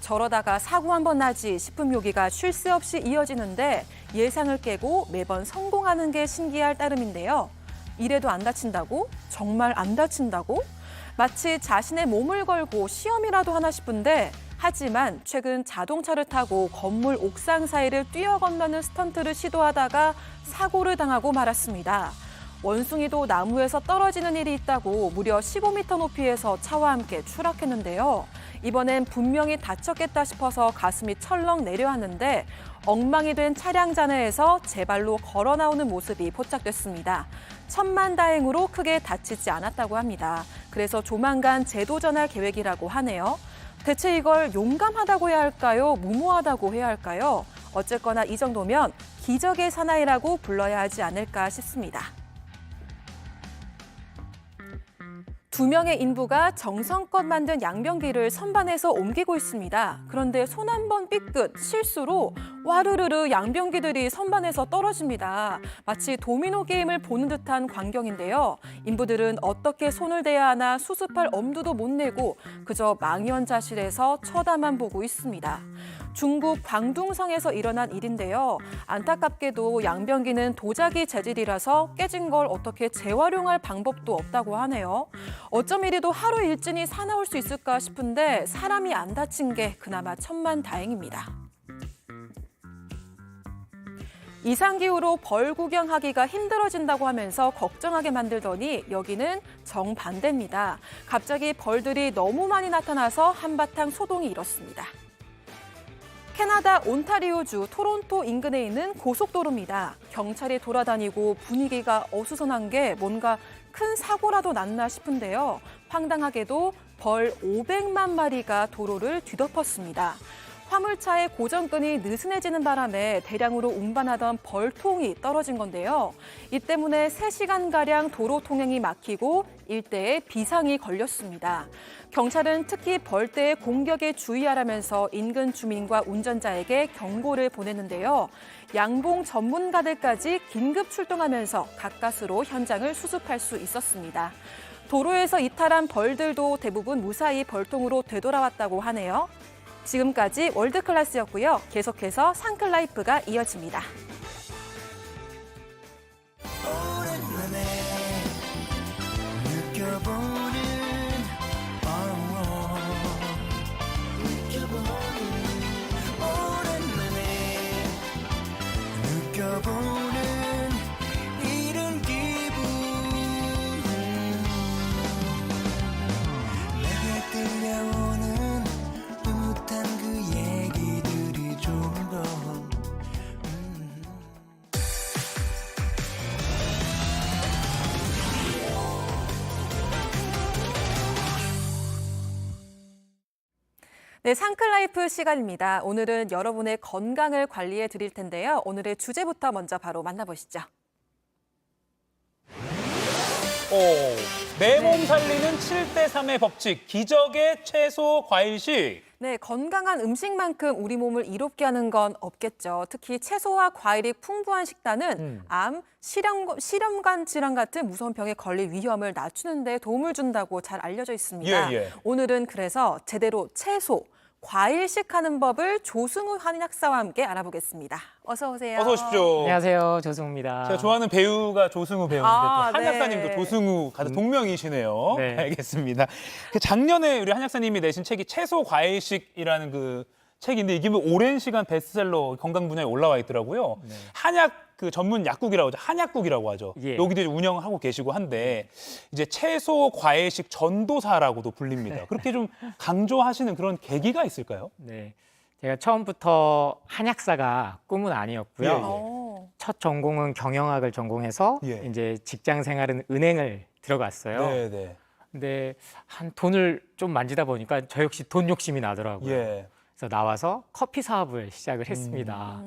저러다가 사고 한 번 나지 싶은 묘기가 쉴 새 없이 이어지는데 예상을 깨고 매번 성공하는 게 신기할 따름인데요. 이래도 안 다친다고? 정말 안 다친다고? 마치 자신의 몸을 걸고 시험이라도 하나 싶은데 하지만 최근 자동차를 타고 건물 옥상 사이를 뛰어 건너는 스턴트를 시도하다가 사고를 당하고 말았습니다. 원숭이도 나무에서 떨어지는 일이 있다고 무려 15m 높이에서 차와 함께 추락했는데요. 이번엔 분명히 다쳤겠다 싶어서 가슴이 철렁 내려앉는데 엉망이 된 차량 잔해에서 제 발로 걸어 나오는 모습이 포착됐습니다. 천만다행으로 크게 다치지 않았다고 합니다. 그래서 조만간 재도전할 계획이라고 하네요. 대체 이걸 용감하다고 해야 할까요? 무모하다고 해야 할까요? 어쨌거나 이 정도면 기적의 사나이라고 불러야 하지 않을까 싶습니다. 2명의 인부가 정성껏 만든 양변기를 선반에서 옮기고 있습니다. 그런데 손 한 번 삐끗 실수로 와르르르 양변기들이 선반에서 떨어집니다. 마치 도미노 게임을 보는 듯한 광경인데요. 인부들은 어떻게 손을 대야 하나 수습할 엄두도 못 내고 그저 망연자실해서 쳐다만 보고 있습니다. 중국 광둥성에서 일어난 일인데요. 안타깝게도 양변기는 도자기 재질이라서 깨진 걸 어떻게 재활용할 방법도 없다고 하네요. 어쩜 이리도 하루 일진이 사나울 수 있을까 싶은데 사람이 안 다친 게 그나마 천만다행입니다. 이상기후로 벌 구경하기가 힘들어진다고 하면서 걱정하게 만들더니 여기는 정반대입니다. 갑자기 벌들이 너무 많이 나타나서 한바탕 소동이 일었습니다. 캐나다 온타리오주 토론토 인근에 있는 고속도로입니다. 경찰이 돌아다니고 분위기가 어수선한 게 뭔가 큰 사고라도 났나 싶은데요. 황당하게도 벌 500만 마리가 도로를 뒤덮었습니다. 화물차의 고정끈이 느슨해지는 바람에 대량으로 운반하던 벌통이 떨어진 건데요. 이 때문에 3시간가량 도로 통행이 막히고 일대에 비상이 걸렸습니다. 경찰은 특히 벌떼의 공격에 주의하라면서 인근 주민과 운전자에게 경고를 보냈는데요. 양봉 전문가들까지 긴급 출동하면서 가까스로 현장을 수습할 수 있었습니다. 도로에서 이탈한 벌들도 대부분 무사히 벌통으로 되돌아왔다고 하네요. 지금까지 월드클래스였고요. 계속해서 상클라이프가 이어집니다. 이런 기분 내게 들려오는 듯한 그 얘기들이 좋은 걸 네, 상클라이프 시간입니다. 오늘은 여러분의 건강을 관리해 드릴 텐데요. 오늘의 주제부터 먼저 바로 만나보시죠. 내 몸 살리는 7대3의 법칙, 기적의 채소 과일식. 네, 건강한 음식만큼 우리 몸을 이롭게 하는 건 없겠죠. 특히 채소와 과일이 풍부한 식단은 암, 실험관 질환 같은 무서운 병에 걸릴 위험을 낮추는 데 도움을 준다고 잘 알려져 있습니다. 예. 오늘은 그래서 제대로 채소, 과일식하는 법을 조승우 한의학사와 함께 알아보겠습니다. 어서 오세요. 어서 오십시오. 안녕하세요, 조승우입니다. 제가 좋아하는 배우가 조승우 배우인데 또 한약사님도 네. 조승우 같은 동명이시네요. 네. 알겠습니다. 그 작년에 우리 한약사님이 내신 책이 채소 과일식이라는 그 책인데 이게 뭐 오랜 시간 베스트셀러 건강 분야에 올라와 있더라고요. 네. 한약 그 전문 약국이라고 하죠. 한약국이라고 하죠. 예. 여기도 이제 운영하고 계시고 한데 이제 채소 과일식 전도사라고도 불립니다. 그렇게 좀 강조하시는 그런 계기가 있을까요? 네, 제가 처음부터 한약사가 꿈은 아니었고요. 예. 첫 전공은 경영학을 전공해서 예. 이제 직장 생활은 은행을 들어갔어요. 네. 근데 한 돈을 좀 만지다 보니까 저 역시 돈 욕심이 나더라고요. 예. 그래서 나와서 커피 사업을 시작을 했습니다.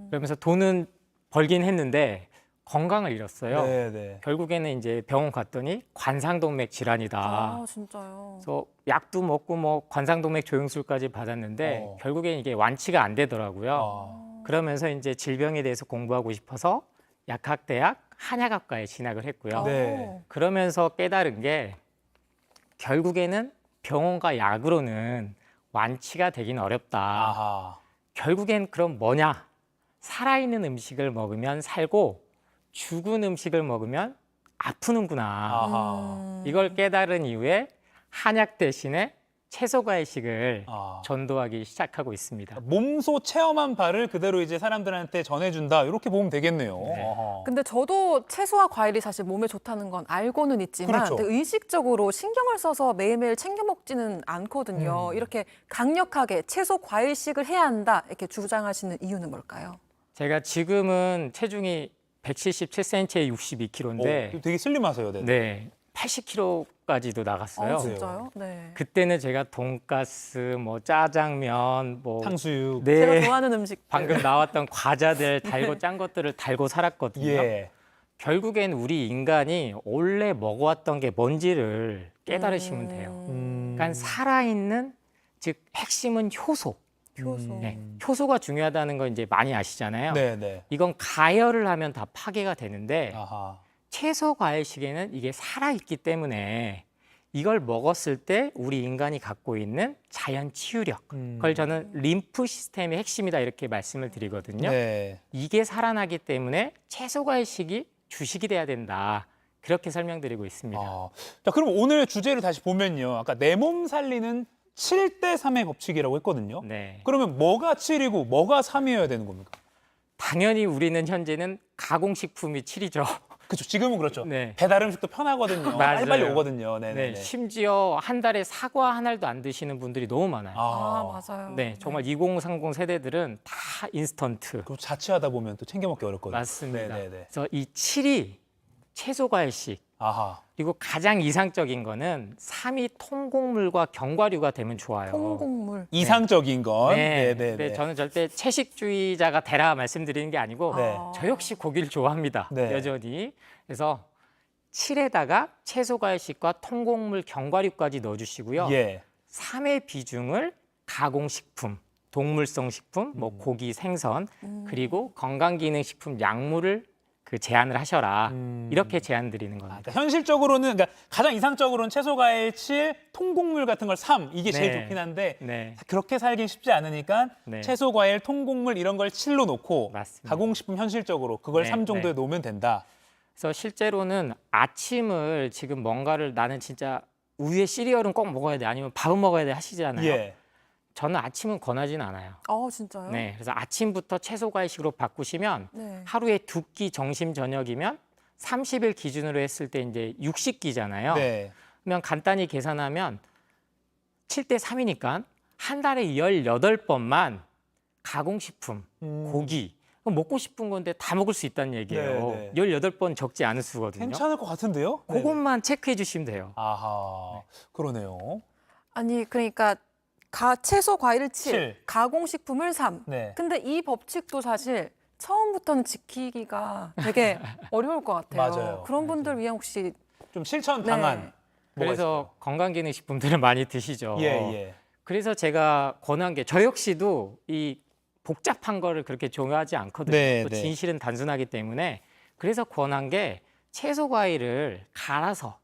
그러면서 돈은 벌긴 했는데 건강을 잃었어요. 네. 결국에는 이제 병원 갔더니 관상동맥 질환이다. 아, 진짜요? 그래서 약도 먹고 뭐 관상동맥 조영술까지 받았는데 결국엔 이게 완치가 안 되더라고요. 그러면서 이제 질병에 대해서 공부하고 싶어서 약학대학 한약학과에 진학을 했고요. 네. 그러면서 깨달은 게 결국에는 병원과 약으로는 완치가 되긴 어렵다. 아하. 결국엔 그럼 뭐냐? 살아있는 음식을 먹으면 살고 죽은 음식을 먹으면 아프는구나. 아하. 이걸 깨달은 이후에 한약 대신에 채소 과일식을 전도하기 시작하고 있습니다. 몸소 체험한 바를 그대로 이제 사람들한테 전해준다. 이렇게 보면 되겠네요. 아하. 근데 저도 채소와 과일이 사실 몸에 좋다는 건 알고는 있지만 그렇죠. 근데 의식적으로 신경을 써서 매일매일 챙겨 먹지는 않거든요. 이렇게 강력하게 채소 과일식을 해야 한다 이렇게 주장하시는 이유는 뭘까요? 제가 지금은 체중이 177cm에 62kg인데 되게 슬림하세요. 네, 80kg까지도 나갔어요. 진짜요? 네. 그때는 제가 돈가스, 뭐 짜장면, 뭐 탕수육. 네, 제가 좋아하는 음식 방금 나왔던 과자들 달고 짠 것들을 달고 살았거든요. 예. 결국엔 우리 인간이 원래 먹어왔던 게 뭔지를 깨달으시면 돼요. 그러니까 살아있는, 즉 핵심은 효소. 효소. 네, 효소가 중요하다는 거 이제 많이 아시잖아요. 네. 이건 가열을 하면 다 파괴가 되는데 아하. 채소 과일식에는 이게 살아있기 때문에 이걸 먹었을 때 우리 인간이 갖고 있는 자연 치유력, 그걸 저는 림프 시스템의 핵심이다 이렇게 말씀을 드리거든요. 네. 이게 살아나기 때문에 채소 과일식이 주식이 돼야 된다. 그렇게 설명드리고 있습니다. 자, 그럼 오늘 주제를 다시 보면요. 아까 내 몸 살리는 7대3의 법칙이라고 했거든요. 네. 그러면 뭐가 7이고 뭐가 3이어야 되는 겁니까? 당연히 우리는 현재는 가공식품이 7이죠. 그렇죠. 지금은 그렇죠. 네. 배달 음식도 편하거든요. 맞아요. 빨리빨리 오거든요. 네, 심지어 한 달에 사과 한 알도 안 드시는 분들이 너무 많아요. 맞아요. 네, 정말 2030 세대들은 다 인스턴트. 그리고 자취하다 보면 또 챙겨 먹기 어렵거든요. 맞습니다. 네네네. 그래서 이 7이 채소 과일식, 아하. 그리고 가장 이상적인 거는 3이 통곡물과 견과류가 되면 좋아요. 통곡물. 이상적인 건. 네. 네. 근데 저는 절대 채식주의자가 되라 말씀드리는 게 아니고 네. 저 역시 고기를 좋아합니다. 네. 여전히. 그래서 7에다가 채소 과일식과 통곡물 견과류까지 넣어주시고요. 예. 3의 비중을 가공식품, 동물성 식품, 뭐 고기, 생선, 그리고 건강기능식품, 약물을 제한을 하셔라. 이렇게 제안 드리는 겁니다. 그러니까 현실적으로는 그러니까 가장 이상적으로는 채소 과일 7, 통곡물 같은 걸 3 이게 제일 네. 좋긴 한데 네. 그렇게 살긴 쉽지 않으니까 네. 채소 과일, 통곡물 이런 걸 7로 놓고 맞습니다. 가공식품 현실적으로 그걸 네, 3 정도에 네. 놓으면 된다. 그래서 실제로는 아침을 지금 뭔가를 나는 진짜 우유에 시리얼은 꼭 먹어야 돼 아니면 밥은 먹어야 돼 하시잖아요. 예. 저는 아침은 권하진 않아요. 진짜요? 네, 그래서 아침부터 채소 과일식으로 바꾸시면 네. 하루에 2끼 점심 저녁이면 30일 기준으로 했을 때 이제 60끼잖아요. 네. 그러면 간단히 계산하면 7대 3이니까 한 달에 18번만 가공식품, 고기 그럼 먹고 싶은 건데 다 먹을 수 있다는 얘기예요. 네, 네. 18번 적지 않은 수거든요. 괜찮을 것 같은데요? 네. 그것만 체크해 주시면 돼요. 아하. 그러네요. 아니 그러니까 채소 과일을 7, 7. 가공식품을 3. 네. 근데 이 법칙도 사실 처음부터는 지키기가 되게 어려울 것 같아요. 맞아요. 그런 분들 위한 혹시 좀 실천 방안. 그래서 건강기능식품들을 많이 드시죠. 예. 그래서 제가 권한 게 저 역시도 이 복잡한 거를 그렇게 좋아하지 않거든요. 네, 또 네. 진실은 단순하기 때문에 그래서 권한 게 채소 과일을 갈아서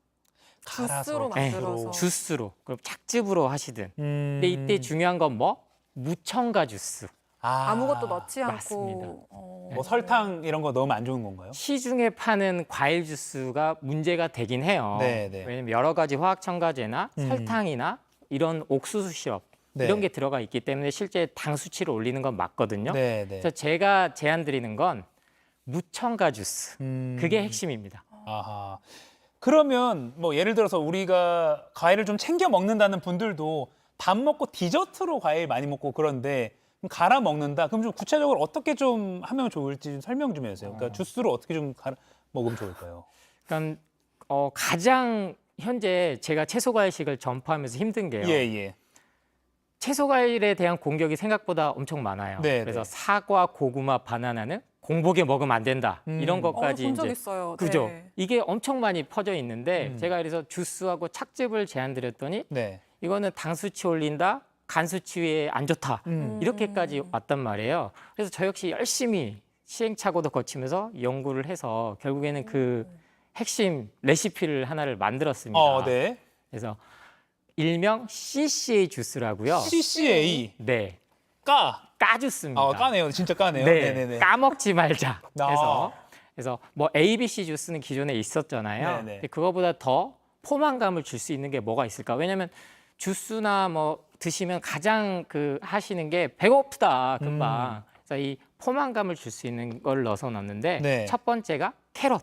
주스로 네, 만들어서. 주스로 그럼 착즙으로 하시든. 음. 근데 이때 중요한 건 뭐? 무첨가 주스. 아무것도 넣지 맞습니다. 않고. 뭐 설탕 이런 거 넣으면 안 좋은 건가요? 시중에 파는 과일 주스가 문제가 되긴 해요. 네, 네. 왜냐면 여러 가지 화학 첨가제나 음. 설탕이나 이런 옥수수 시럽 네. 이런 게 들어가 있기 때문에 실제 당 수치를 올리는 건 맞거든요. 네. 그래서 제가 제안 드리는 건 무첨가 주스. 그게 핵심입니다. 아하. 그러면 뭐 예를 들어서 우리가 과일을 좀 챙겨 먹는다는 분들도 밥 먹고 디저트로 과일 많이 먹고 그런데 갈아 먹는다. 그럼 좀 구체적으로 어떻게 좀 하면 좋을지 좀 설명 좀 해주세요. 그러니까 주스로 어떻게 좀 갈아 먹으면 좋을까요? 그러니까 가장 현재 제가 채소 과일식을 전파하면서 힘든 게요. 예. 채소 과일에 대한 공격이 생각보다 엄청 많아요. 네, 그래서 네. 사과, 고구마, 바나나는 공복에 먹으면 안 된다. 이런 것까지 본 적 이제 있어요. 그죠? 네. 이게 엄청 많이 퍼져 있는데 제가 그래서 주스하고 착즙을 제안드렸더니 네. 이거는 당 수치 올린다, 간 수치에 안 좋다. 이렇게까지 왔단 말이에요. 그래서 저 역시 열심히 시행착오도 거치면서 연구를 해서 결국에는 그 핵심 레시피를 하나를 만들었습니다. 네. 그래서 일명 CCA 주스라고요. CCA. 네. 까주스입니다. 까네요. 진짜 까네요. 네. 네네네. 까먹지 말자. 아. 그래서 뭐 ABC 주스는 기존에 있었잖아요. 네네. 근데 그거보다 더 포만감을 줄 수 있는 게 뭐가 있을까? 왜냐하면 주스나 뭐 드시면 가장 하시는 게 배고프다 금방. 그래서 이 포만감을 줄 수 있는 걸 넣어서 넣는데 네. 첫 번째가 캐럿,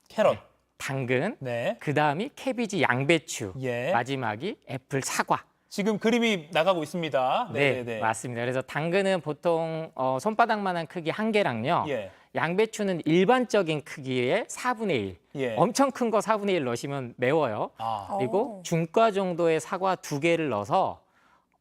캐럿. 당근, 네. 그다음이 캐비지, 양배추, 예. 마지막이 애플, 사과. 지금 그림이 나가고 있습니다. 네, 맞습니다. 그래서 당근은 보통 손바닥만한 크기 1개랑요. 예. 양배추는 일반적인 크기의 4분의 1. 예. 엄청 큰 거 4분의 1 넣으시면 매워요. 그리고 중가 정도의 사과 2개를 넣어서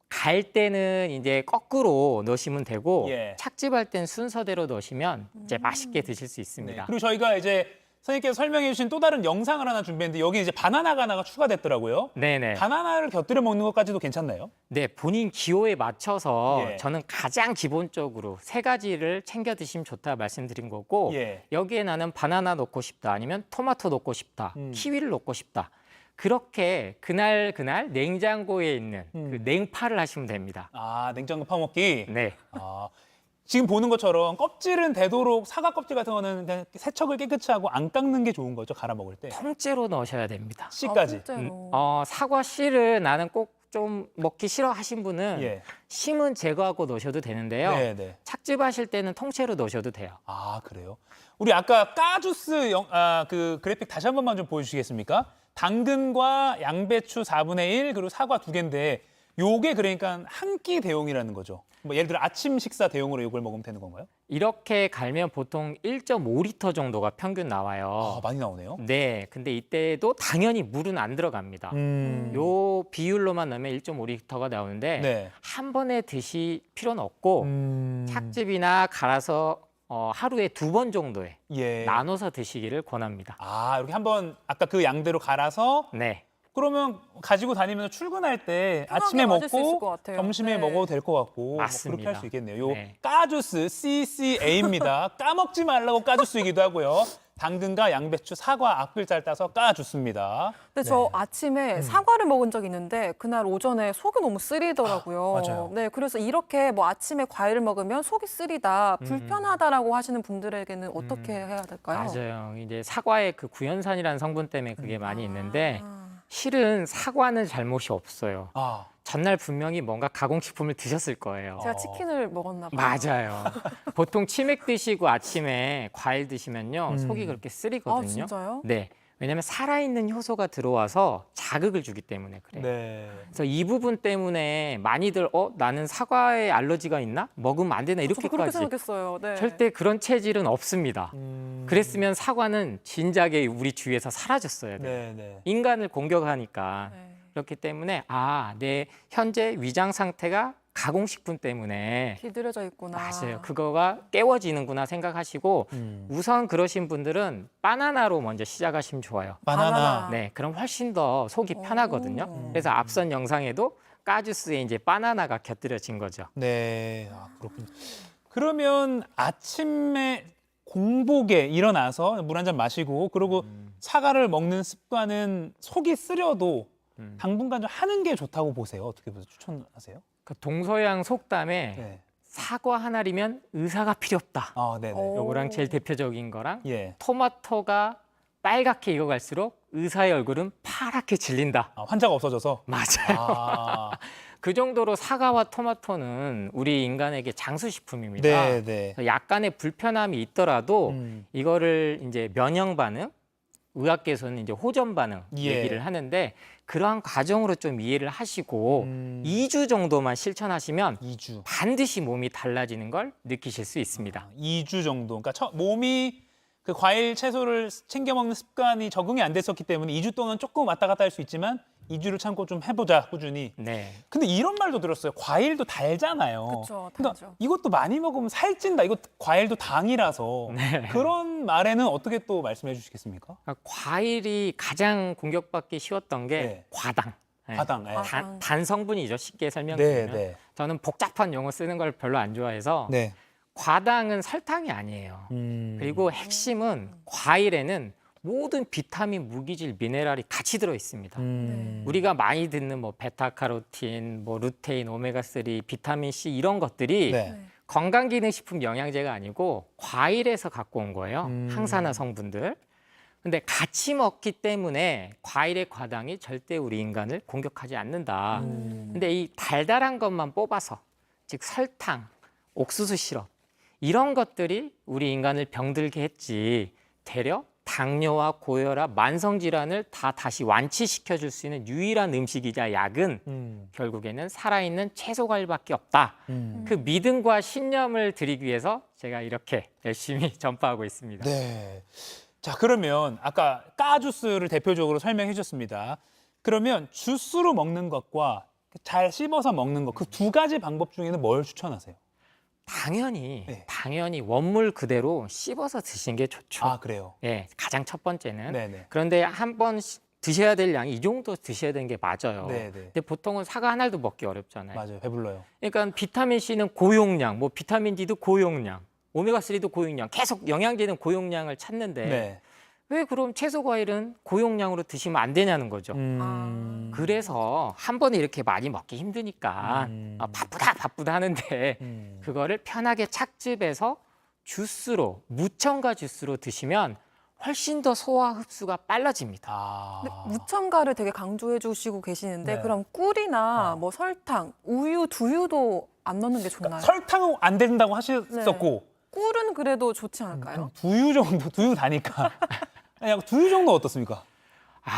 갈 때는 이제 거꾸로 넣으시면 되고 예. 착즙할 땐 순서대로 넣으시면 이제 맛있게 드실 수 있습니다. 네. 그리고 저희가 이제 선생님께서 설명해 주신 또 다른 영상을 하나 준비했는데 여기 이제 바나나가 하나가 추가됐더라고요. 네네. 바나나를 곁들여 먹는 것까지도 괜찮나요? 네, 본인 기호에 맞춰서 예. 저는 가장 기본적으로 3가지를 챙겨 드시면 좋다 말씀드린 거고 예. 여기에 나는 바나나 넣고 싶다 아니면 토마토 넣고 싶다 키위를 넣고 싶다 그렇게 그날 냉장고에 있는 그 냉파를 하시면 됩니다. 냉장고 파먹기. 네. 지금 보는 것처럼 껍질은 되도록 사과 껍질 같은 거는 그냥 세척을 깨끗이 하고 안 깎는 게 좋은 거죠, 갈아 먹을 때. 통째로 넣으셔야 됩니다. 씨까지. 사과 씨를 나는 꼭 좀 먹기 싫어 하신 분은 예. 심은 제거하고 넣으셔도 되는데요. 네네. 착즙하실 때는 통째로 넣으셔도 돼요. 그래요? 우리 아까 까주스 그 그래픽 다시 한 번만 좀 보여주시겠습니까? 당근과 양배추 4분의 1 그리고 사과 2개인데 요게 그러니까 한 끼 대용이라는 거죠. 뭐 예를 들어 아침 식사 대용으로 이걸 먹으면 되는 건가요? 이렇게 갈면 보통 1.5리터 정도가 평균 나와요. 아, 많이 나오네요. 네, 근데 이때도 당연히 물은 안 들어갑니다. 요 비율로만 넣으면 1.5리터가 나오는데 네. 한 번에 드실 필요는 없고 착즙이나 갈아서 하루에 2번 정도에 예. 나눠서 드시기를 권합니다. 아, 이렇게 한번 아까 그 양대로 갈아서 네. 그러면 가지고 다니면서 출근할 때 편하게 아침에 맞을 수 있을 먹고 것 같아요. 점심에 네. 먹어도 될 것 같고 뭐 맞습니다. 그렇게 할 수 있겠네요. 요 네. 까주스 CCA입니다. 까먹지 말라고 까주스이기도 하고요. 당근과 양배추, 사과 앞글자를 따서 까주스입니다. 근데 저 아침에 사과를 먹은 적이 있는데 그날 오전에 속이 너무 쓰리더라고요. 맞아요. 네, 그래서 이렇게 뭐 아침에 과일을 먹으면 속이 쓰리다, 불편하다라고 하시는 분들에게는 어떻게 해야 될까요? 맞아요. 이제 사과의 그 구연산이라는 성분 때문에 그게 많이 있는데 실은 사과는 잘못이 없어요. 아, 전날 분명히 뭔가 가공식품을 드셨을 거예요. 제가 치킨을 먹었나 봐요. 맞아요. 보통 치맥 드시고 아침에 과일 드시면요. 속이 그렇게 쓰리거든요. 아, 진짜요? 네. 왜냐하면 살아있는 효소가 들어와서 자극을 주기 때문에 그래요. 네. 그래서 이 부분 때문에 많이들 나는 사과에 알러지가 있나? 먹으면 안 되나? 저도 그렇게 이렇게까지. 생각했어요. 네. 절대 그런 체질은 없습니다. 그랬으면 사과는 진작에 우리 주위에서 사라졌어야 돼요. 네, 네. 인간을 공격하니까. 네. 그렇기 때문에 내 현재 위장 상태가 가공식품 때문에 길들여져 있구나. 맞아요. 그거가 깨워지는구나 생각하시고 우선 그러신 분들은 바나나로 먼저 시작하시면 좋아요. 바나나. 네, 그럼 훨씬 더 속이 편하거든요. 그래서 앞선 영상에도 까주스에 이제 바나나가 곁들여진 거죠. 네, 아, 그렇군요. 그러면 아침에 공복에 일어나서 물 한 잔 마시고 그리고 사과를 먹는 습관은 속이 쓰려도 당분간 좀 하는 게 좋다고 보세요. 어떻게 보세요? 추천하세요? 그 동서양 속담에 네. 사과 하나리면 의사가 필요 없다. 아, 네네. 요거랑 제일 대표적인 거랑 예. 토마토가 빨갛게 익어갈수록 의사의 얼굴은 파랗게 질린다. 아, 환자가 없어져서. 맞아요. 아, 그 정도로 사과와 토마토는 우리 인간에게 장수식품입니다. 네, 네. 그래서 약간의 불편함이 있더라도 이거를 이제 면역 반응, 의학계에서는 이제 호전 반응 예. 얘기를 하는데 그러한 과정으로 좀 이해를 하시고 2주 정도만 실천하시면 2주. 반드시 몸이 달라지는 걸 느끼실 수 있습니다. 2주 정도. 그러니까 몸이 그 과일, 채소를 챙겨 먹는 습관이 적응이 안 됐었기 때문에 2주 동안 조금 왔다 갔다 할 수 있지만 2주를 참고 좀 해보자, 꾸준히. 네. 근데 이런 말도 들었어요. 과일도 달잖아요. 그쵸, 그러니까 달죠. 이것도 많이 먹으면 살찐다. 이거 과일도 당이라서. 네. 그런 말에는 어떻게 또 말씀해 주시겠습니까? 과일이 가장 공격받기 쉬웠던 게 네. 과당. 네. 과당. 네. 단 성분이죠. 쉽게 설명드리면. 네, 네. 저는 복잡한 용어 쓰는 걸 별로 안 좋아해서 네. 과당은 설탕이 아니에요. 그리고 핵심은 과일에는 모든 비타민, 무기질, 미네랄이 같이 들어 있습니다. 우리가 많이 듣는 뭐 베타카로틴, 뭐 루테인, 오메가3, 비타민 C 이런 것들이 네. 건강기능식품 영양제가 아니고 과일에서 갖고 온 거예요. 항산화 성분들. 근데 같이 먹기 때문에 과일의 과당이 절대 우리 인간을 공격하지 않는다. 근데 이 달달한 것만 뽑아서 즉 설탕, 옥수수 시럽 이런 것들이 우리 인간을 병들게 했지 되려 당뇨와 고혈압, 만성질환을 다시 완치시켜 줄 수 있는 유일한 음식이자 약은 결국에는 살아있는 채소 과일밖에 없다. 그 믿음과 신념을 드리기 위해서 제가 이렇게 열심히 전파하고 있습니다. 네. 자, 그러면 아까 까주스를 대표적으로 설명해 주셨습니다. 그러면 주스로 먹는 것과 잘 씹어서 먹는 것, 그 두 가지 방법 중에는 뭘 추천하세요? 당연히 원물 그대로 씹어서 드시는 게 좋죠. 아, 그래요? 네, 가장 첫 번째는. 네네. 그런데 한 번 드셔야 될 양이 이 정도 드셔야 되는 게 맞아요. 네네. 근데 보통은 사과 한 알도 먹기 어렵잖아요. 맞아요. 배불러요. 그러니까 비타민 C는 고용량, 뭐 비타민 D도 고용량, 오메가3도 고용량, 계속 영양제는 고용량을 찾는데 네. 왜 그럼 채소 과일은 고용량으로 드시면 안 되냐는 거죠. 그래서 한 번에 이렇게 많이 먹기 힘드니까 바쁘다 하는데 그거를 편하게 착즙해서 주스로, 무첨가 주스로 드시면 훨씬 더 소화 흡수가 빨라집니다. 근데 무첨가를 되게 강조해 주시고 계시는데 네. 그럼 꿀이나 뭐 설탕, 우유, 두유도 안 넣는 게 좋나요? 그러니까 설탕은 안 된다고 하셨었고 꿀은 그래도 좋지 않을까요? 두유 정도, 두유 다니까. 두유 정도 어떻습니까?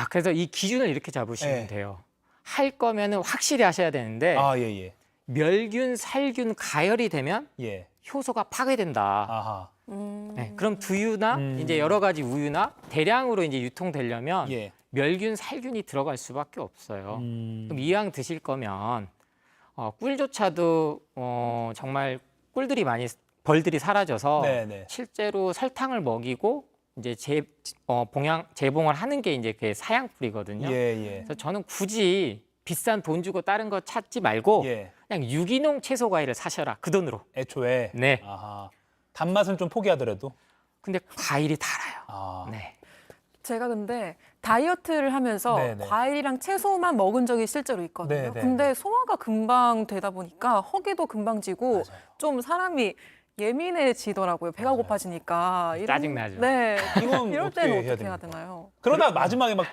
그래서 이 기준을 이렇게 잡으시면 네. 돼요. 할 거면은 확실히 하셔야 되는데 아, 예. 멸균, 살균, 가열이 되면 예. 효소가 파괴된다. 아하. 네, 그럼 두유나 이제 여러 가지 우유나 대량으로 이제 유통되려면 예. 멸균, 살균이 들어갈 수밖에 없어요. 그럼 이왕 드실 거면 꿀조차도 정말 벌들이 사라져서 네네. 실제로 설탕을 먹이고 이제 재봉을 하는 게 이제 그 사양풀이거든요. 예. 그래서 저는 굳이 비싼 돈 주고 다른 거 찾지 말고 예. 그냥 유기농 채소 과일을 사셔라. 그 돈으로. 애초에. 네. 아하. 단맛은 좀 포기하더라도. 근데 과일이 달아요. 아. 네. 제가 근데 다이어트를 하면서 네네. 과일이랑 채소만 먹은 적이 실제로 있거든요. 네네. 근데 소화가 금방 되다 보니까 허기도 금방 지고 좀 사람이 예민해지더라고요. 배가 고파지니까. 짜증나죠. 네. 이건 이럴 어떻게 때는 해야 어떻게 해야 됩니까? 되나요? 그러다 마지막에 막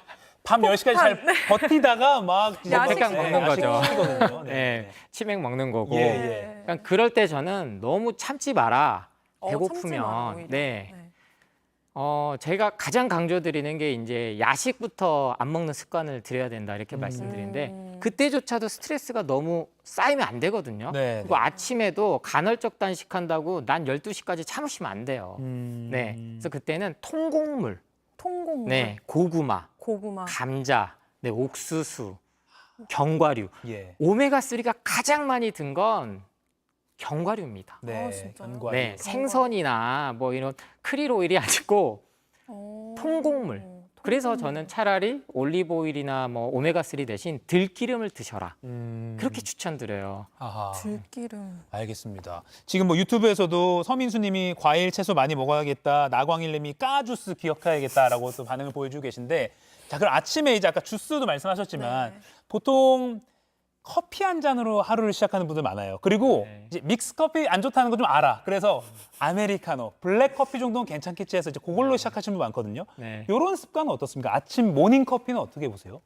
밤 10시까지 잘 버티다가 막 야식 먹는 거죠. 야식이거든요. 네. 치맥 먹는 거고. 예. 그러니까 그럴 때 저는 너무 참지 마라. 참지 마라, 배고프면. 오히려. 네. 제가 가장 강조드리는 게 이제 야식부터 안 먹는 습관을 들여야 된다 이렇게 말씀드리는데 그때조차도 스트레스가 너무 쌓이면 안 되거든요. 네. 그리고 아침에도 간헐적 단식한다고 난 12시까지 참으시면 안 돼요. 네. 그래서 그때는 통곡물, 네, 고구마, 감자, 네, 옥수수, 견과류. 예. 오메가3가 가장 많이 든 건 견과류입니다. 네. 견과류. 네, 생선이나 뭐 이런 크릴 오일이 아니고 통곡물. 그래서 저는 차라리 올리브 오일이나 뭐 오메가3 대신 들기름을 드셔라. 그렇게 추천드려요. 아하. 들기름. 알겠습니다. 지금 뭐 유튜브에서도 서민수님이 과일, 채소 많이 먹어야겠다. 나광일님이 까주스 기억해야겠다라고 또 반응을 보여주고 계신데, 자 그럼 아침에 이제 아까 주스도 말씀하셨지만 보통 커피 한 잔으로 하루를 시작하는 분들 많아요. 그리고 이제 믹스 커피 안 좋다는 거 좀 알아. 그래서 아메리카노, 블랙 커피 정도는 괜찮겠지 해서 이제 그걸로 시작하시는 분 많거든요. 네. 이런 습관은 어떻습니까? 아침 모닝 커피는 어떻게 보세요?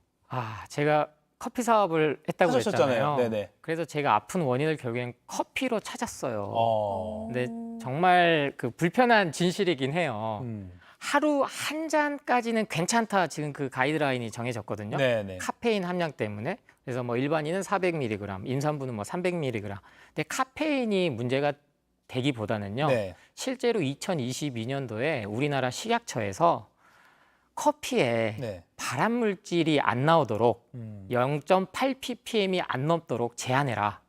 제가 커피 사업을 했다고 하셨잖아요. 했잖아요. 네네. 그래서 제가 아픈 원인을 결국엔 커피로 찾았어요. 근데 정말 그 불편한 진실이긴 해요. 하루 한 잔까지는 괜찮다. 지금 그 가이드라인이 정해졌거든요. 네네. 카페인 함량 때문에. 그래서 뭐 일반인은 400mg, 임산부는 뭐 300mg. 근데 카페인이 문제가 되기보다는요. 네. 실제로 2022년도에 우리나라 식약처에서 커피에 네. 발암 물질이 안 나오도록 0.8 ppm이 안 넘도록 제한해라.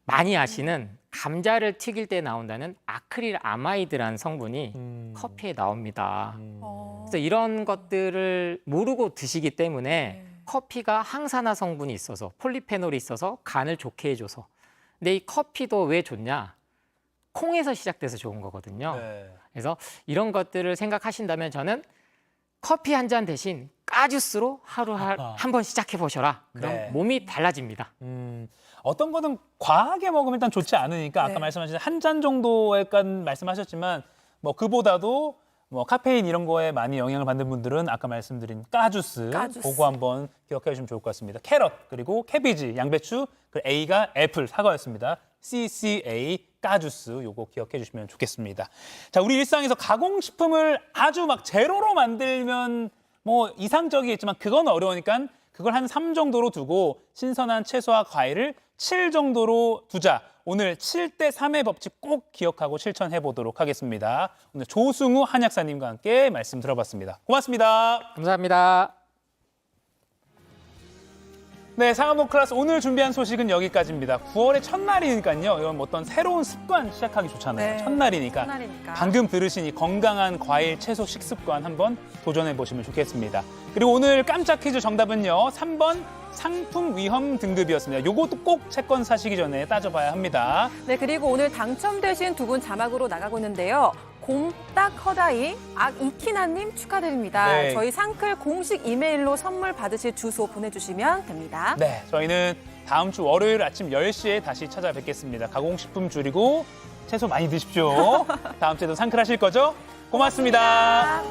많이 아시는 감자를 튀길 때 나온다는 아크릴 아마이드라는 성분이 커피에 나옵니다. 그래서 이런 것들을 모르고 드시기 때문에 커피가 항산화 성분이 있어서 폴리페놀이 있어서 간을 좋게 해줘서. 근데 이 커피도 왜 좋냐? 콩에서 시작돼서 좋은 거거든요. 네. 그래서 이런 것들을 생각하신다면 저는 커피 한 잔 대신 까주스로 하루 한 번 시작해 보셔라. 그럼 네. 몸이 달라집니다. 어떤 거는 과하게 먹으면 일단 좋지 않으니까 아까 말씀하신 한 잔 정도 약간 말씀하셨지만 뭐 그보다도 뭐 카페인 이런 거에 많이 영향을 받는 분들은 아까 말씀드린 까주스 그거 한번 기억해 주시면 좋을 것 같습니다. 캐럿 그리고 캐비지, 양배추, 그리고 A가 애플, 사과였습니다. CCA 까주스 요거 기억해 주시면 좋겠습니다. 자, 우리 일상에서 가공식품을 아주 막 제로로 만들면 뭐 이상적이겠지만 그건 어려우니까 그걸 한 3 정도로 두고 신선한 채소와 과일을 7 정도로 두자. 오늘 7대 3의 법칙 꼭 기억하고 실천해 보도록 하겠습니다. 오늘 조승우 한약사님과 함께 말씀 들어봤습니다. 고맙습니다. 감사합니다. 네, 상암동 클래스 오늘 준비한 소식은 여기까지입니다. 9월의 첫날이니까요. 이건 어떤 새로운 습관 시작하기 좋잖아요. 네, 첫날이니까. 첫날이니까. 방금 들으신 이 건강한 과일, 채소 식습관 한번 도전해 보시면 좋겠습니다. 그리고 오늘 깜짝 퀴즈 정답은요. 3번 상품 위험 등급이었습니다. 요것도 꼭 채권 사시기 전에 따져봐야 합니다. 네, 그리고 오늘 당첨되신 두 분 자막으로 나가고 있는데요. 곰딱 허다이 악이키나님 축하드립니다. 네. 저희 상클 공식 이메일로 선물 받으실 주소 보내주시면 됩니다. 네, 저희는 다음 주 월요일 아침 10시에 다시 찾아뵙겠습니다. 가공식품 줄이고 채소 많이 드십시오. 다음 주에도 상클 하실 거죠? 고맙습니다.